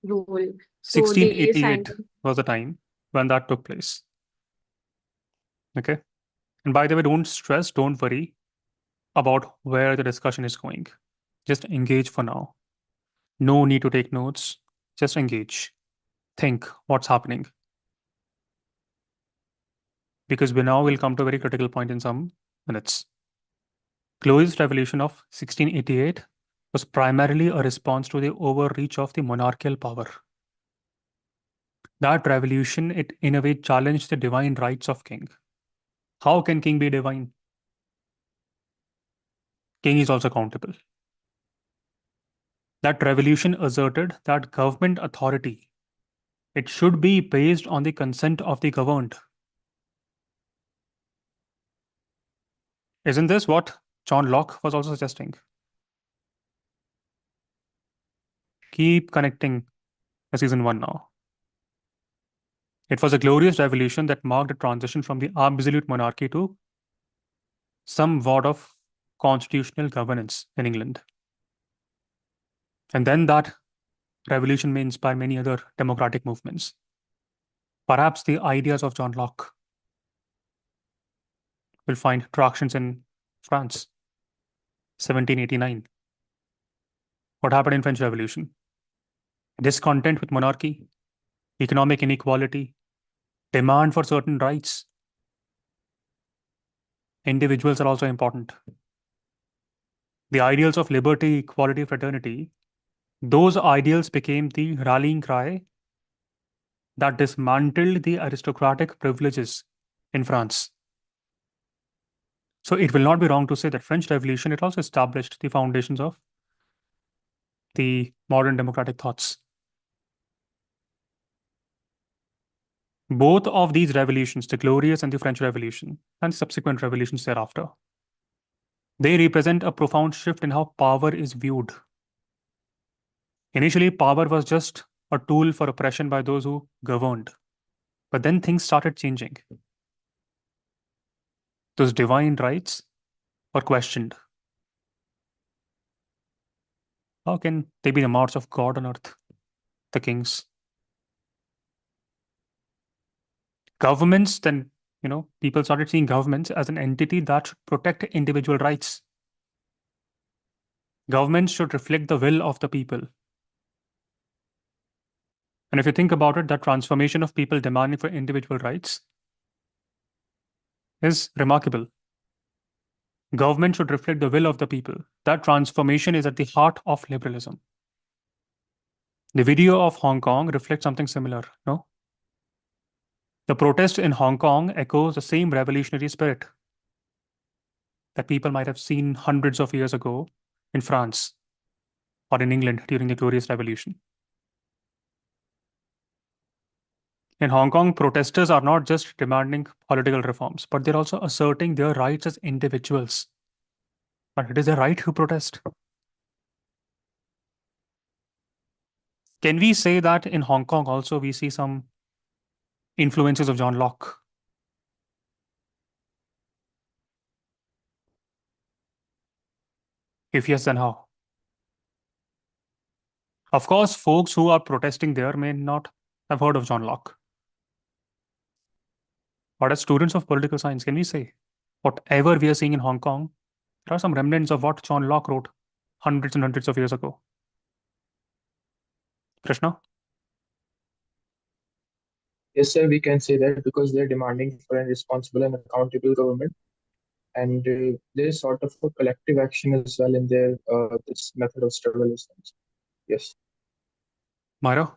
rule. So they signed. 1688 was the time when that took place. Okay. And by the way, don't stress, don't worry about where the discussion is going. Just engage for now. No need to take notes. Just engage. Think what's happening. Because we now will come to a very critical point in some minutes. Glorious Revolution of 1688 was primarily a response to the overreach of the monarchical power. That revolution, it in a way challenged the divine rights of king. How can king be divine? King is also accountable. That revolution asserted that government authority, it should be based on the consent of the governed. Isn't this what John Locke was also suggesting? Keep connecting the season 1 now. It was a glorious revolution that marked a transition from the absolute monarchy to somewhat of constitutional governance in England. And then that revolution may inspire many other democratic movements. Perhaps the ideas of John Locke will find tractions in France, 1789. What happened in French Revolution? Discontent with monarchy, economic inequality, demand for certain rights. Individuals are also important. The ideals of liberty, equality, fraternity, those ideals became the rallying cry that dismantled the aristocratic privileges in France. So it will not be wrong to say that French Revolution, it also established the foundations of the modern democratic thoughts. Both of these revolutions, the Glorious and the French Revolution, and subsequent revolutions thereafter, they represent a profound shift in how power is viewed. Initially, power was just a tool for oppression by those who governed. But then things started changing. Those divine rights were questioned. How can they be the marks of God on earth, the kings? Governments then people started seeing governments as an entity that should protect individual rights. Governments should reflect the will of the people. And if you think about it, that transformation of people demanding for individual rights is remarkable. Government should reflect the will of the people. That transformation is at the heart of liberalism. The video of Hong Kong reflects something similar, no? The protest in Hong Kong echoes the same revolutionary spirit that people might have seen hundreds of years ago in France or in England during the Glorious Revolution. In Hong Kong, protesters are not just demanding political reforms, but they're also asserting their rights as individuals. But it is their right to protest. Can we say that in Hong Kong also we see some influences of John Locke? If yes, then how? Of course, folks who are protesting there may not have heard of John Locke. But as students of political science, can we say whatever we are seeing in Hong Kong, there are some remnants of what John Locke wrote hundreds and hundreds of years ago? Krishna? Yes, sir, we can say that because they're demanding for a responsible and accountable government. And there's sort of a collective action as well in their this method of struggle. Yes. Myra?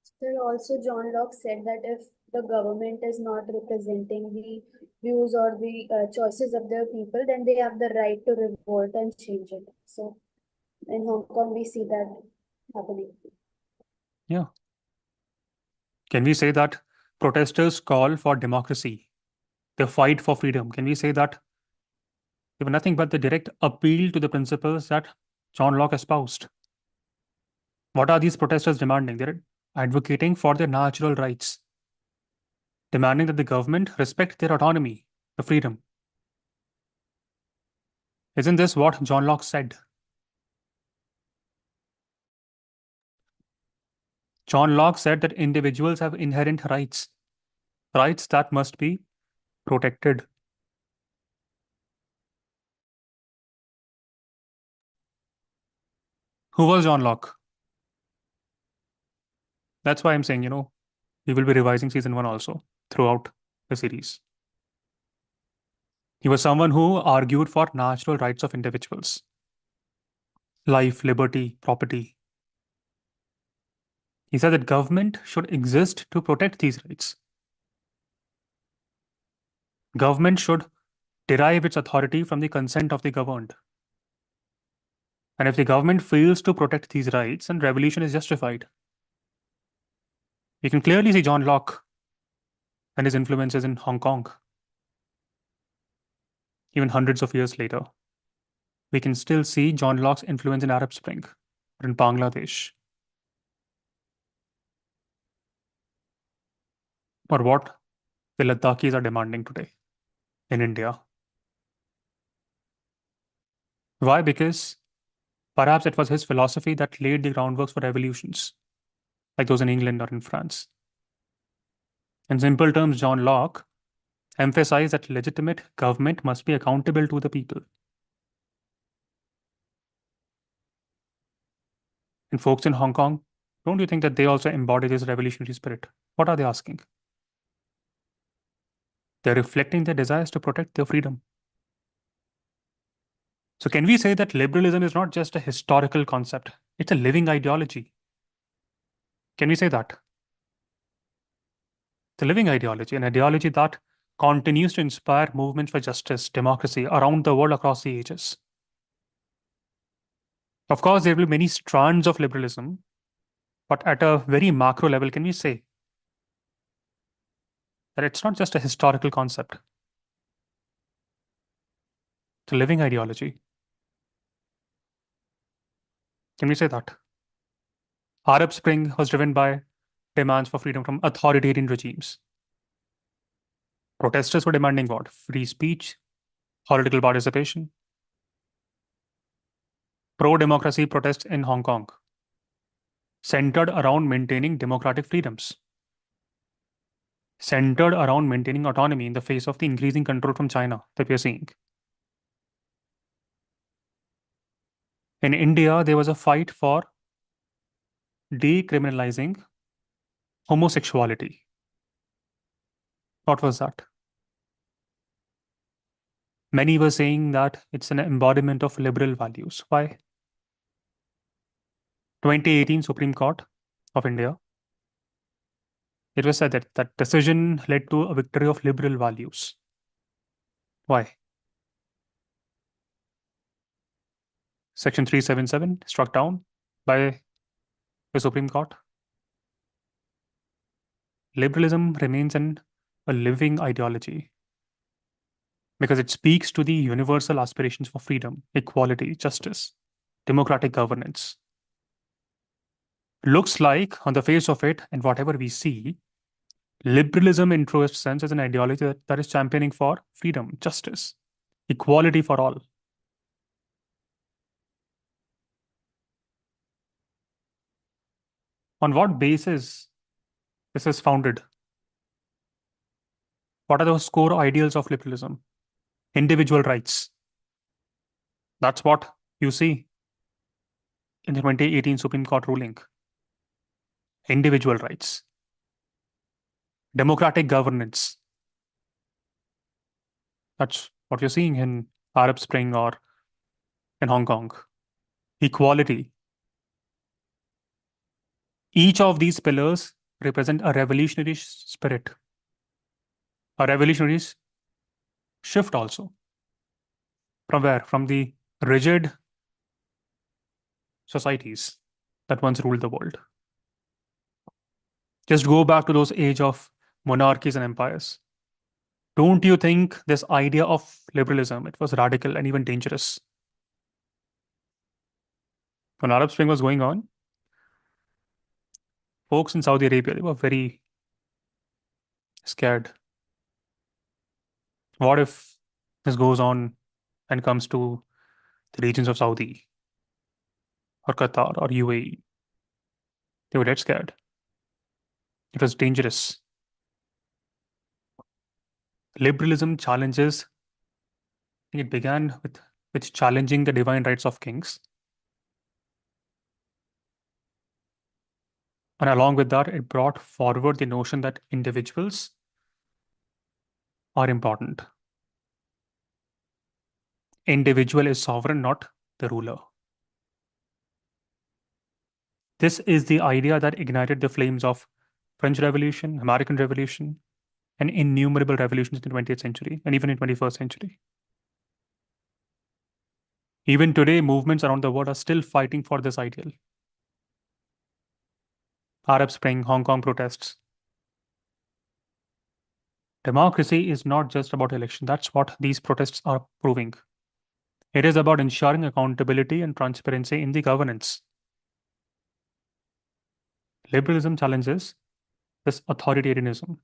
Still, also John Locke said that if the government is not representing the views or the choices of their people, then they have the right to revolt and change it. So in Hong Kong, we see that happening. Yeah. Can we say that protesters call for democracy? They fight for freedom. Can we say that they were nothing but the direct appeal to the principles that John Locke espoused? What are these protesters demanding? They're advocating for their natural rights, demanding that the government respect their autonomy, the freedom. Isn't this what John Locke said? John Locke said that individuals have inherent rights, rights that must be protected. Who was John Locke? That's why I'm saying, we will be revising season 1 also throughout the series. He was someone who argued for natural rights of individuals. Life, liberty, property. He said that government should exist to protect these rights. Government should derive its authority from the consent of the governed. And if the government fails to protect these rights, then revolution is justified. You can clearly see John Locke and his influences in Hong Kong. Even hundreds of years later, we can still see John Locke's influence in Arab Spring or in Bangladesh. Or what the Ladakis are demanding today in India. Why? Because perhaps it was his philosophy that laid the groundwork for revolutions, like those in England or in France. In simple terms, John Locke emphasized that legitimate government must be accountable to the people. And folks in Hong Kong, don't you think that they also embody this revolutionary spirit? What are they asking? They're reflecting their desires to protect their freedom. So can we say that liberalism is not just a historical concept, it's a living ideology? Can we say that? It's a living ideology, an ideology that continues to inspire movements for justice, democracy around the world across the ages. Of course, there will be many strands of liberalism, but at a very macro level, can we say that it's not just a historical concept? It's a living ideology. Can we say that? Arab Spring was driven by demands for freedom from authoritarian regimes. Protesters were demanding what? Free speech, political participation. Pro-democracy protests in Hong Kong centered around maintaining democratic freedoms. centered around maintaining autonomy in the face of the increasing control from China that we are seeing. In India, there was a fight for decriminalizing homosexuality. What was that? Many were saying that it's an embodiment of liberal values. Why? 2018 Supreme Court of India, it was said that that decision led to a victory of liberal values. Why? Section 377 struck down by the Supreme Court. Liberalism remains a living ideology because it speaks to the universal aspirations for freedom, equality, justice, democratic governance. Looks like, on the face of it, and whatever we see, liberalism in truest sense is an ideology that is championing for freedom, justice, equality for all. On what basis this is founded? What are those core ideals of liberalism? Individual rights. That's what you see in the 2018 Supreme Court ruling. Individual rights. Democratic governance. That's what you're seeing in Arab Spring or in Hong Kong. Equality. Each of these pillars represent a revolutionary spirit, a revolutionary shift also. From where? From the rigid societies that once ruled the world. Just go back to those age of monarchies and empires. Don't you think this idea of liberalism, it was radical and even dangerous? When Arab Spring was going on, folks in Saudi Arabia, they were very scared. What if this goes on and comes to the regions of Saudi or Qatar or UAE? They were dead scared. It was dangerous. Liberalism challenges, I think it began with challenging the divine rights of kings. And along with that, it brought forward the notion that individuals are important. Individual is sovereign, not the ruler. This is the idea that ignited the flames of French Revolution, American Revolution, and innumerable revolutions in the 20th century and even in 21st century. Even today, movements around the world are still fighting for this ideal. Arab Spring, Hong Kong protests. Democracy is not just about election. That's what these protests are proving. It is about ensuring accountability and transparency in the governance. Liberalism challenges this authoritarianism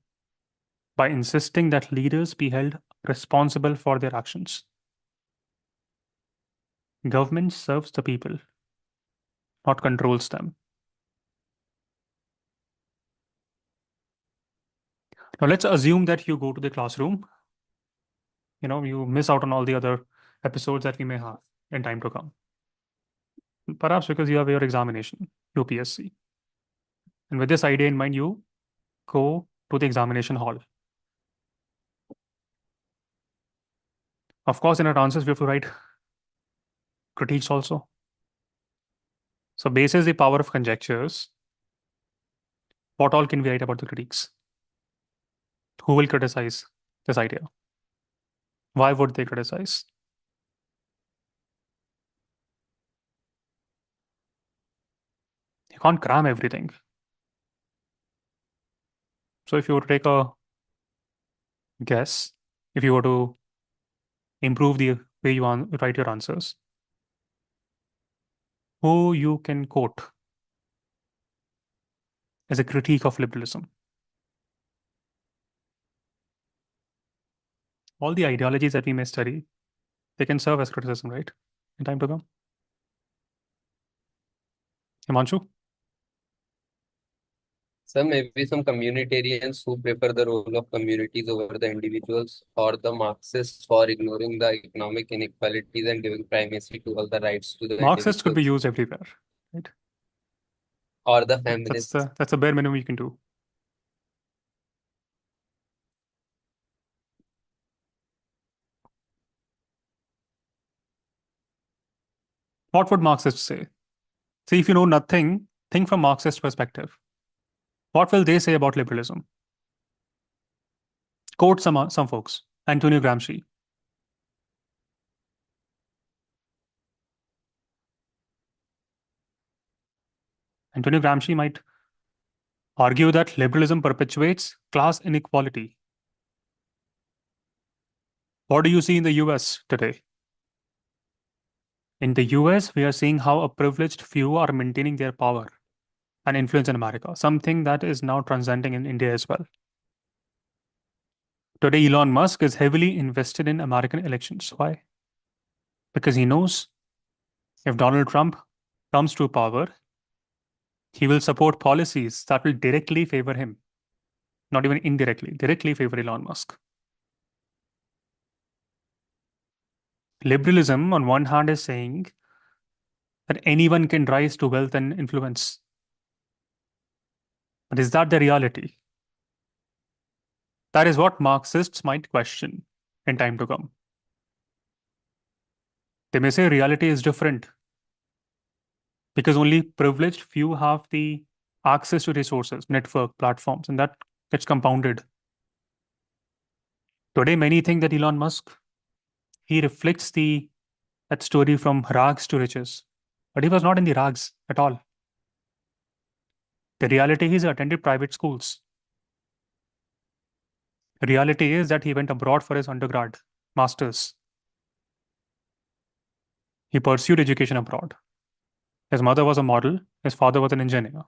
by insisting that leaders be held responsible for their actions. Government serves the people, not controls them. Now let's assume that you go to the classroom. You miss out on all the other episodes that we may have in time to come. Perhaps because you have your examination, UPSC. And with this idea in mind, you go to the examination hall. Of course, in our answers, we have to write critiques also. So basis the power of conjectures, what all can we write about the critiques? Who will criticize this idea? Why would they criticize? You can't cram everything. So if you were to take a guess, if you were to improve the way you write your answers, who you can quote as a critique of liberalism? All the ideologies that we may study, they can serve as criticism, right? In time to come. Himanshu? Some maybe some communitarians who prefer the role of communities over the individuals, or the Marxists for ignoring the economic inequalities and giving primacy to all the rights to the Marxists could be individuals, used everywhere, right? or the That's feminists. that's a bare minimum you can do. What would Marxists say? See, if you know nothing, think from Marxist perspective. What will they say about liberalism? Quote some folks. Antonio Gramsci. Antonio Gramsci might argue that liberalism perpetuates class inequality. What do you see in the US today? In the US, we are seeing how a privileged few are maintaining their power and influence in America, something that is now transcending in India as well. Today, Elon Musk is heavily invested in American elections. Why? Because he knows if Donald Trump comes to power, he will support policies that will directly favor him, not even indirectly, directly favor Elon Musk. Liberalism, on one hand, is saying that anyone can rise to wealth and influence. But is that the reality? That is what Marxists might question in time to come. They may say reality is different because only privileged few have the access to resources, network, platforms, and that gets compounded. Today, many think that Elon Musk, he reflects that story from rags to riches, but he was not in the rags at all. The reality is he attended private schools. The reality is that he went abroad for his undergrad, master's. He pursued education abroad. His mother was a model, his father was an engineer.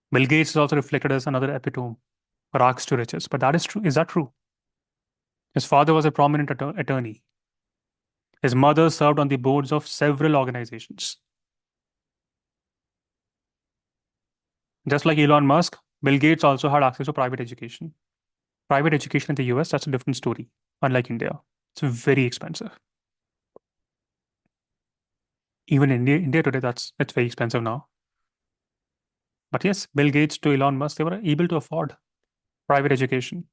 Bill Gates is also reflected as another epitome, rags to riches. But that is true. Is that true? His father was a prominent attorney. His mother served on the boards of several organizations. Just like Elon Musk, Bill Gates also had access to private education. Private education in the US, that's a different story, unlike India. It's very expensive. Even in India today, it's very expensive now. But yes, Bill Gates to Elon Musk, they were able to afford private education.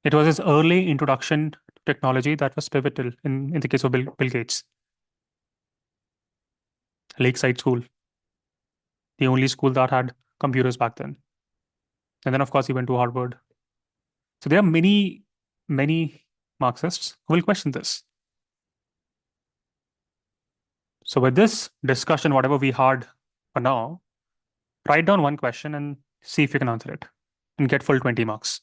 It was his early introduction to technology that was pivotal in the case of Bill Gates. Lakeside School, the only school that had computers back then. And then, of course, he went to Harvard. So there are many, many Marxists who will question this. So with this discussion, whatever we had for now, write down one question and see if you can answer it and get full 20 marks.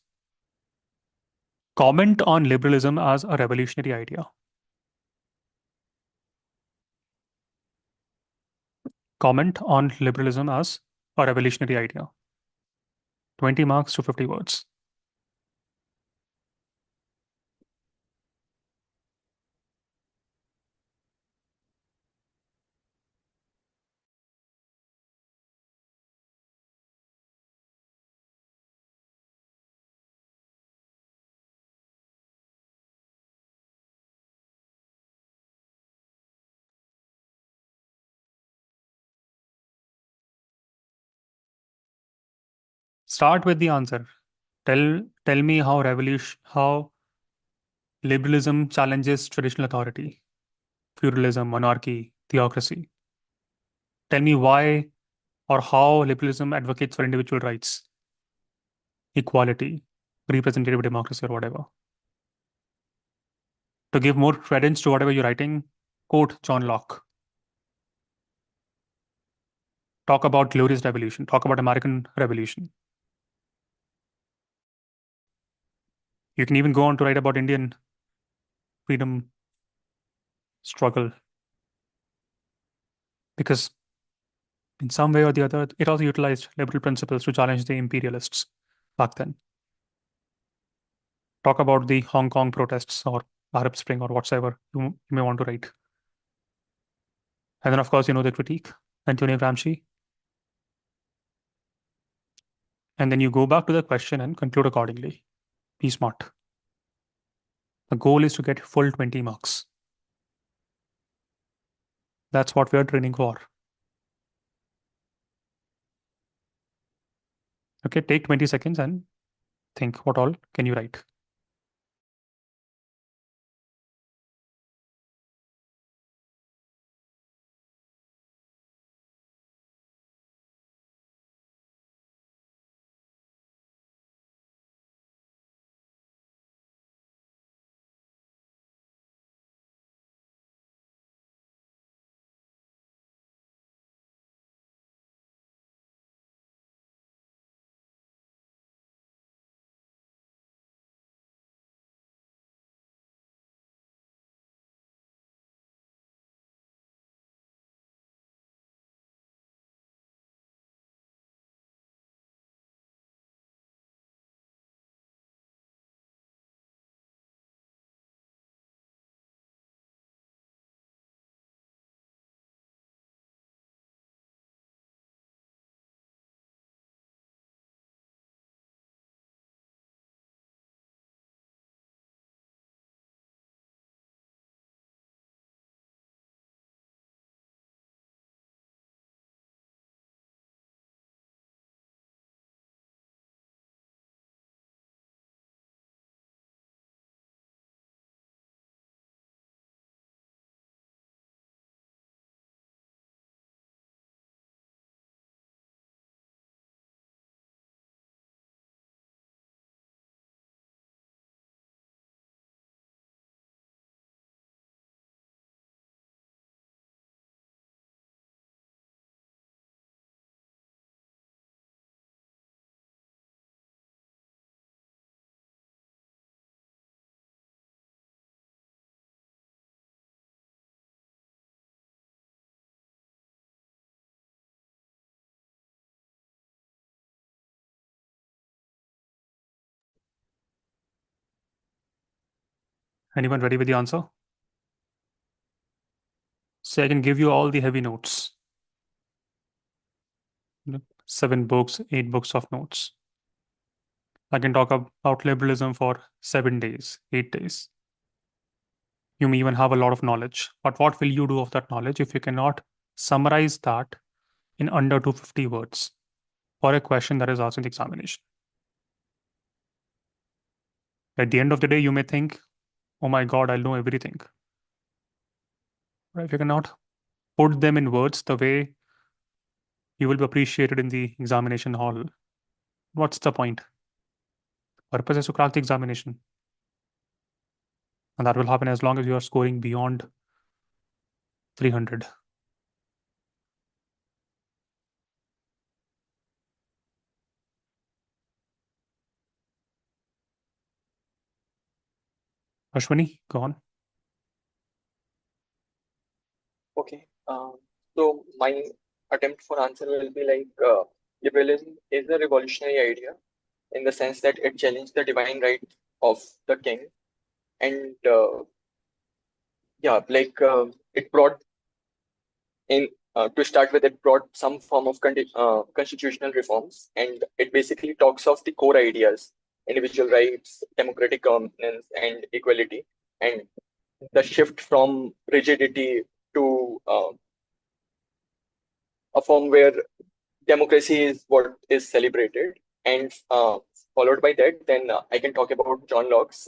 Comment on liberalism as a revolutionary idea. Comment on liberalism as a revolutionary idea. 20 marks to 50 words. Start with the answer. Tell me how liberalism challenges traditional authority, feudalism, monarchy, theocracy. Tell me why or how liberalism advocates for individual rights, equality, representative democracy, or whatever. To give more credence to whatever you're writing, quote John Locke. Talk about glorious revolution. Talk about American Revolution. You can even go on to write about Indian freedom struggle. Because in some way or the other, it also utilized liberal principles to challenge the imperialists back then. Talk about the Hong Kong protests or Arab Spring or whatsoever you may want to write. And then, of course, the critique, Antonio Gramsci. And then you go back to the question and conclude accordingly. Be smart. The goal is to get full 20 marks. That's what we are training for. Okay, take 20 seconds and think what all can you write. Anyone ready with the answer? So I can give you all the heavy notes. 7 books, 8 books of notes. I can talk about liberalism for 7 days, 8 days. You may even have a lot of knowledge, but what will you do of that knowledge if you cannot summarize that in under 250 words for a question that is asked in the examination? At the end of the day, you may think, oh my God, I'll know everything. But if you cannot put them in words the way you will be appreciated in the examination hall, what's the point? Purpose is to crack the examination. And that will happen as long as you are scoring beyond 300. Ashwini, go on. Okay. So my attempt for answer will be like liberalism is a revolutionary idea in the sense that it challenged the divine right of the king, and yeah, like it brought in to start with, it brought some form of constitutional reforms, and it basically talks of the core ideas: individual rights, democratic governance, and equality, and the shift from rigidity to a form where democracy is what is celebrated. And followed by that, then I can talk about John Locke's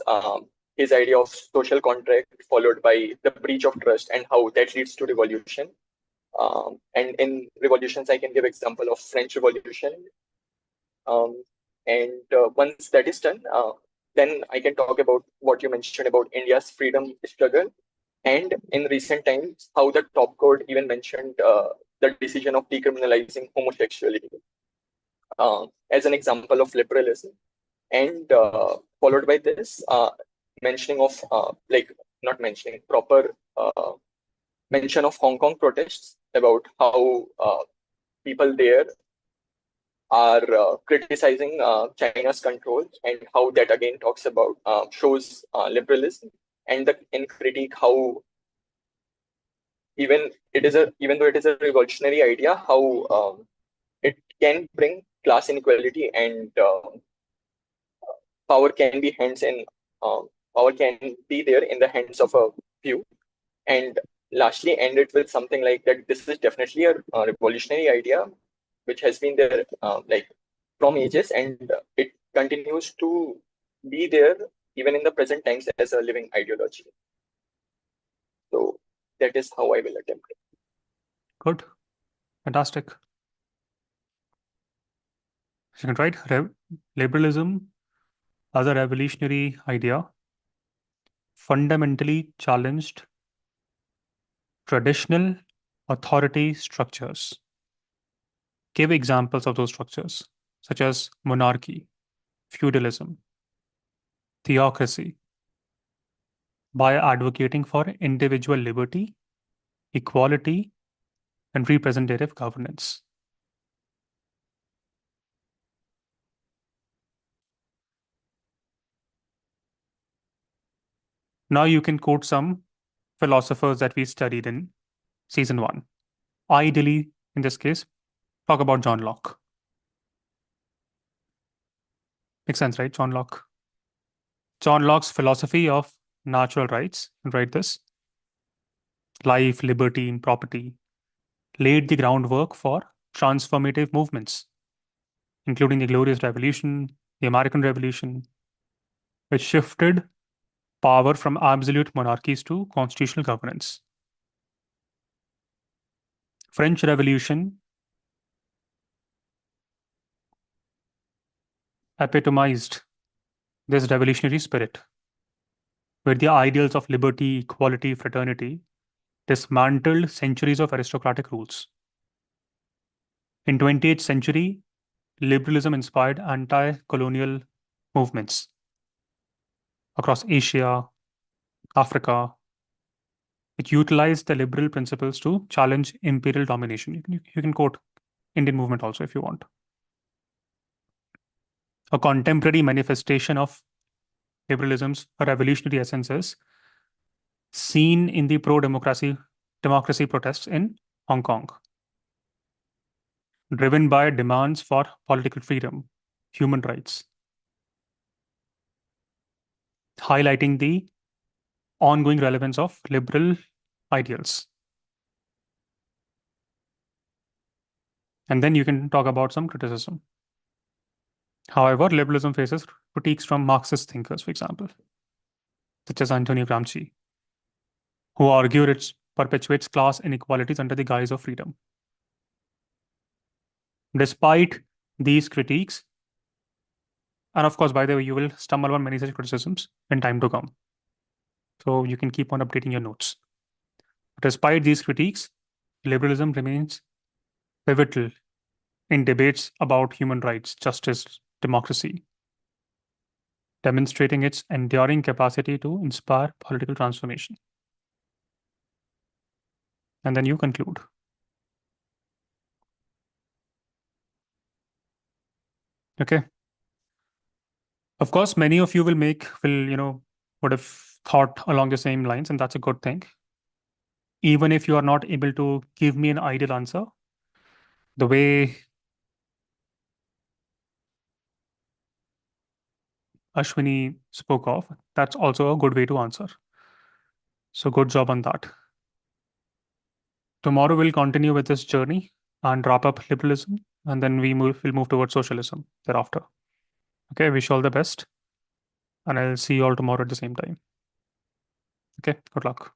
his idea of social contract, followed by the breach of trust and how that leads to revolution. And in revolutions, I can give example of French Revolution. And once that is done, then I can talk about what you mentioned about India's freedom struggle. And in recent times, how the top court even mentioned the decision of decriminalizing homosexuality as an example of liberalism. And followed by this, mentioning of like not mentioning proper mention of Hong Kong protests, about how people there are criticizing China's control, and how that again talks about shows liberalism, and in critique how even though it is a revolutionary idea, how it can bring class inequality, and power can be power can be there in the hands of a few. And lastly, end it with something like that. This is definitely a revolutionary idea, which has been there like from ages, and it continues to be there even in the present times as a living ideology. So that is how I will attempt it. Good. Fantastic. Second, right? Liberalism as a revolutionary idea fundamentally challenged traditional authority structures. Give examples of those structures, such as monarchy, feudalism, theocracy, by advocating for individual liberty, equality, and representative governance. Now you can quote some philosophers that we studied in season 1. Ideally, in this case, talk about John Locke. Makes sense, right? John Locke. John Locke's philosophy of natural rights, write this, life, liberty, and property, laid the groundwork for transformative movements, including the Glorious Revolution, the American Revolution, which shifted power from absolute monarchies to constitutional governance. French Revolution epitomized this revolutionary spirit, where the ideals of liberty, equality, fraternity dismantled centuries of aristocratic rules. In 20th century, liberalism inspired anti-colonial movements across Asia, Africa, which utilized the liberal principles to challenge imperial domination. You can quote Indian movement also if you want. A contemporary manifestation of liberalism's revolutionary essences seen in the pro-democracy protests in Hong Kong, driven by demands for political freedom, human rights, highlighting the ongoing relevance of liberal ideals. And then you can talk about some criticism. However, liberalism faces critiques from Marxist thinkers, for example, such as Antonio Gramsci, who argue it perpetuates class inequalities under the guise of freedom. Despite these critiques, and of course, by the way, you will stumble on many such criticisms in time to come. So you can keep on updating your notes. Despite these critiques, liberalism remains pivotal in debates about human rights, justice, democracy, demonstrating its enduring capacity to inspire political transformation. And then you conclude. Okay. Of course, many of you would have thought along the same lines, and that's a good thing. Even if you are not able to give me an ideal answer, the way Ashwini spoke of, that's also a good way to answer. So good job on that. Tomorrow we'll continue with this journey and wrap up liberalism, and then we'll move towards socialism thereafter. Okay, wish you all the best, and I'll see you all tomorrow at the same time. Okay, good luck.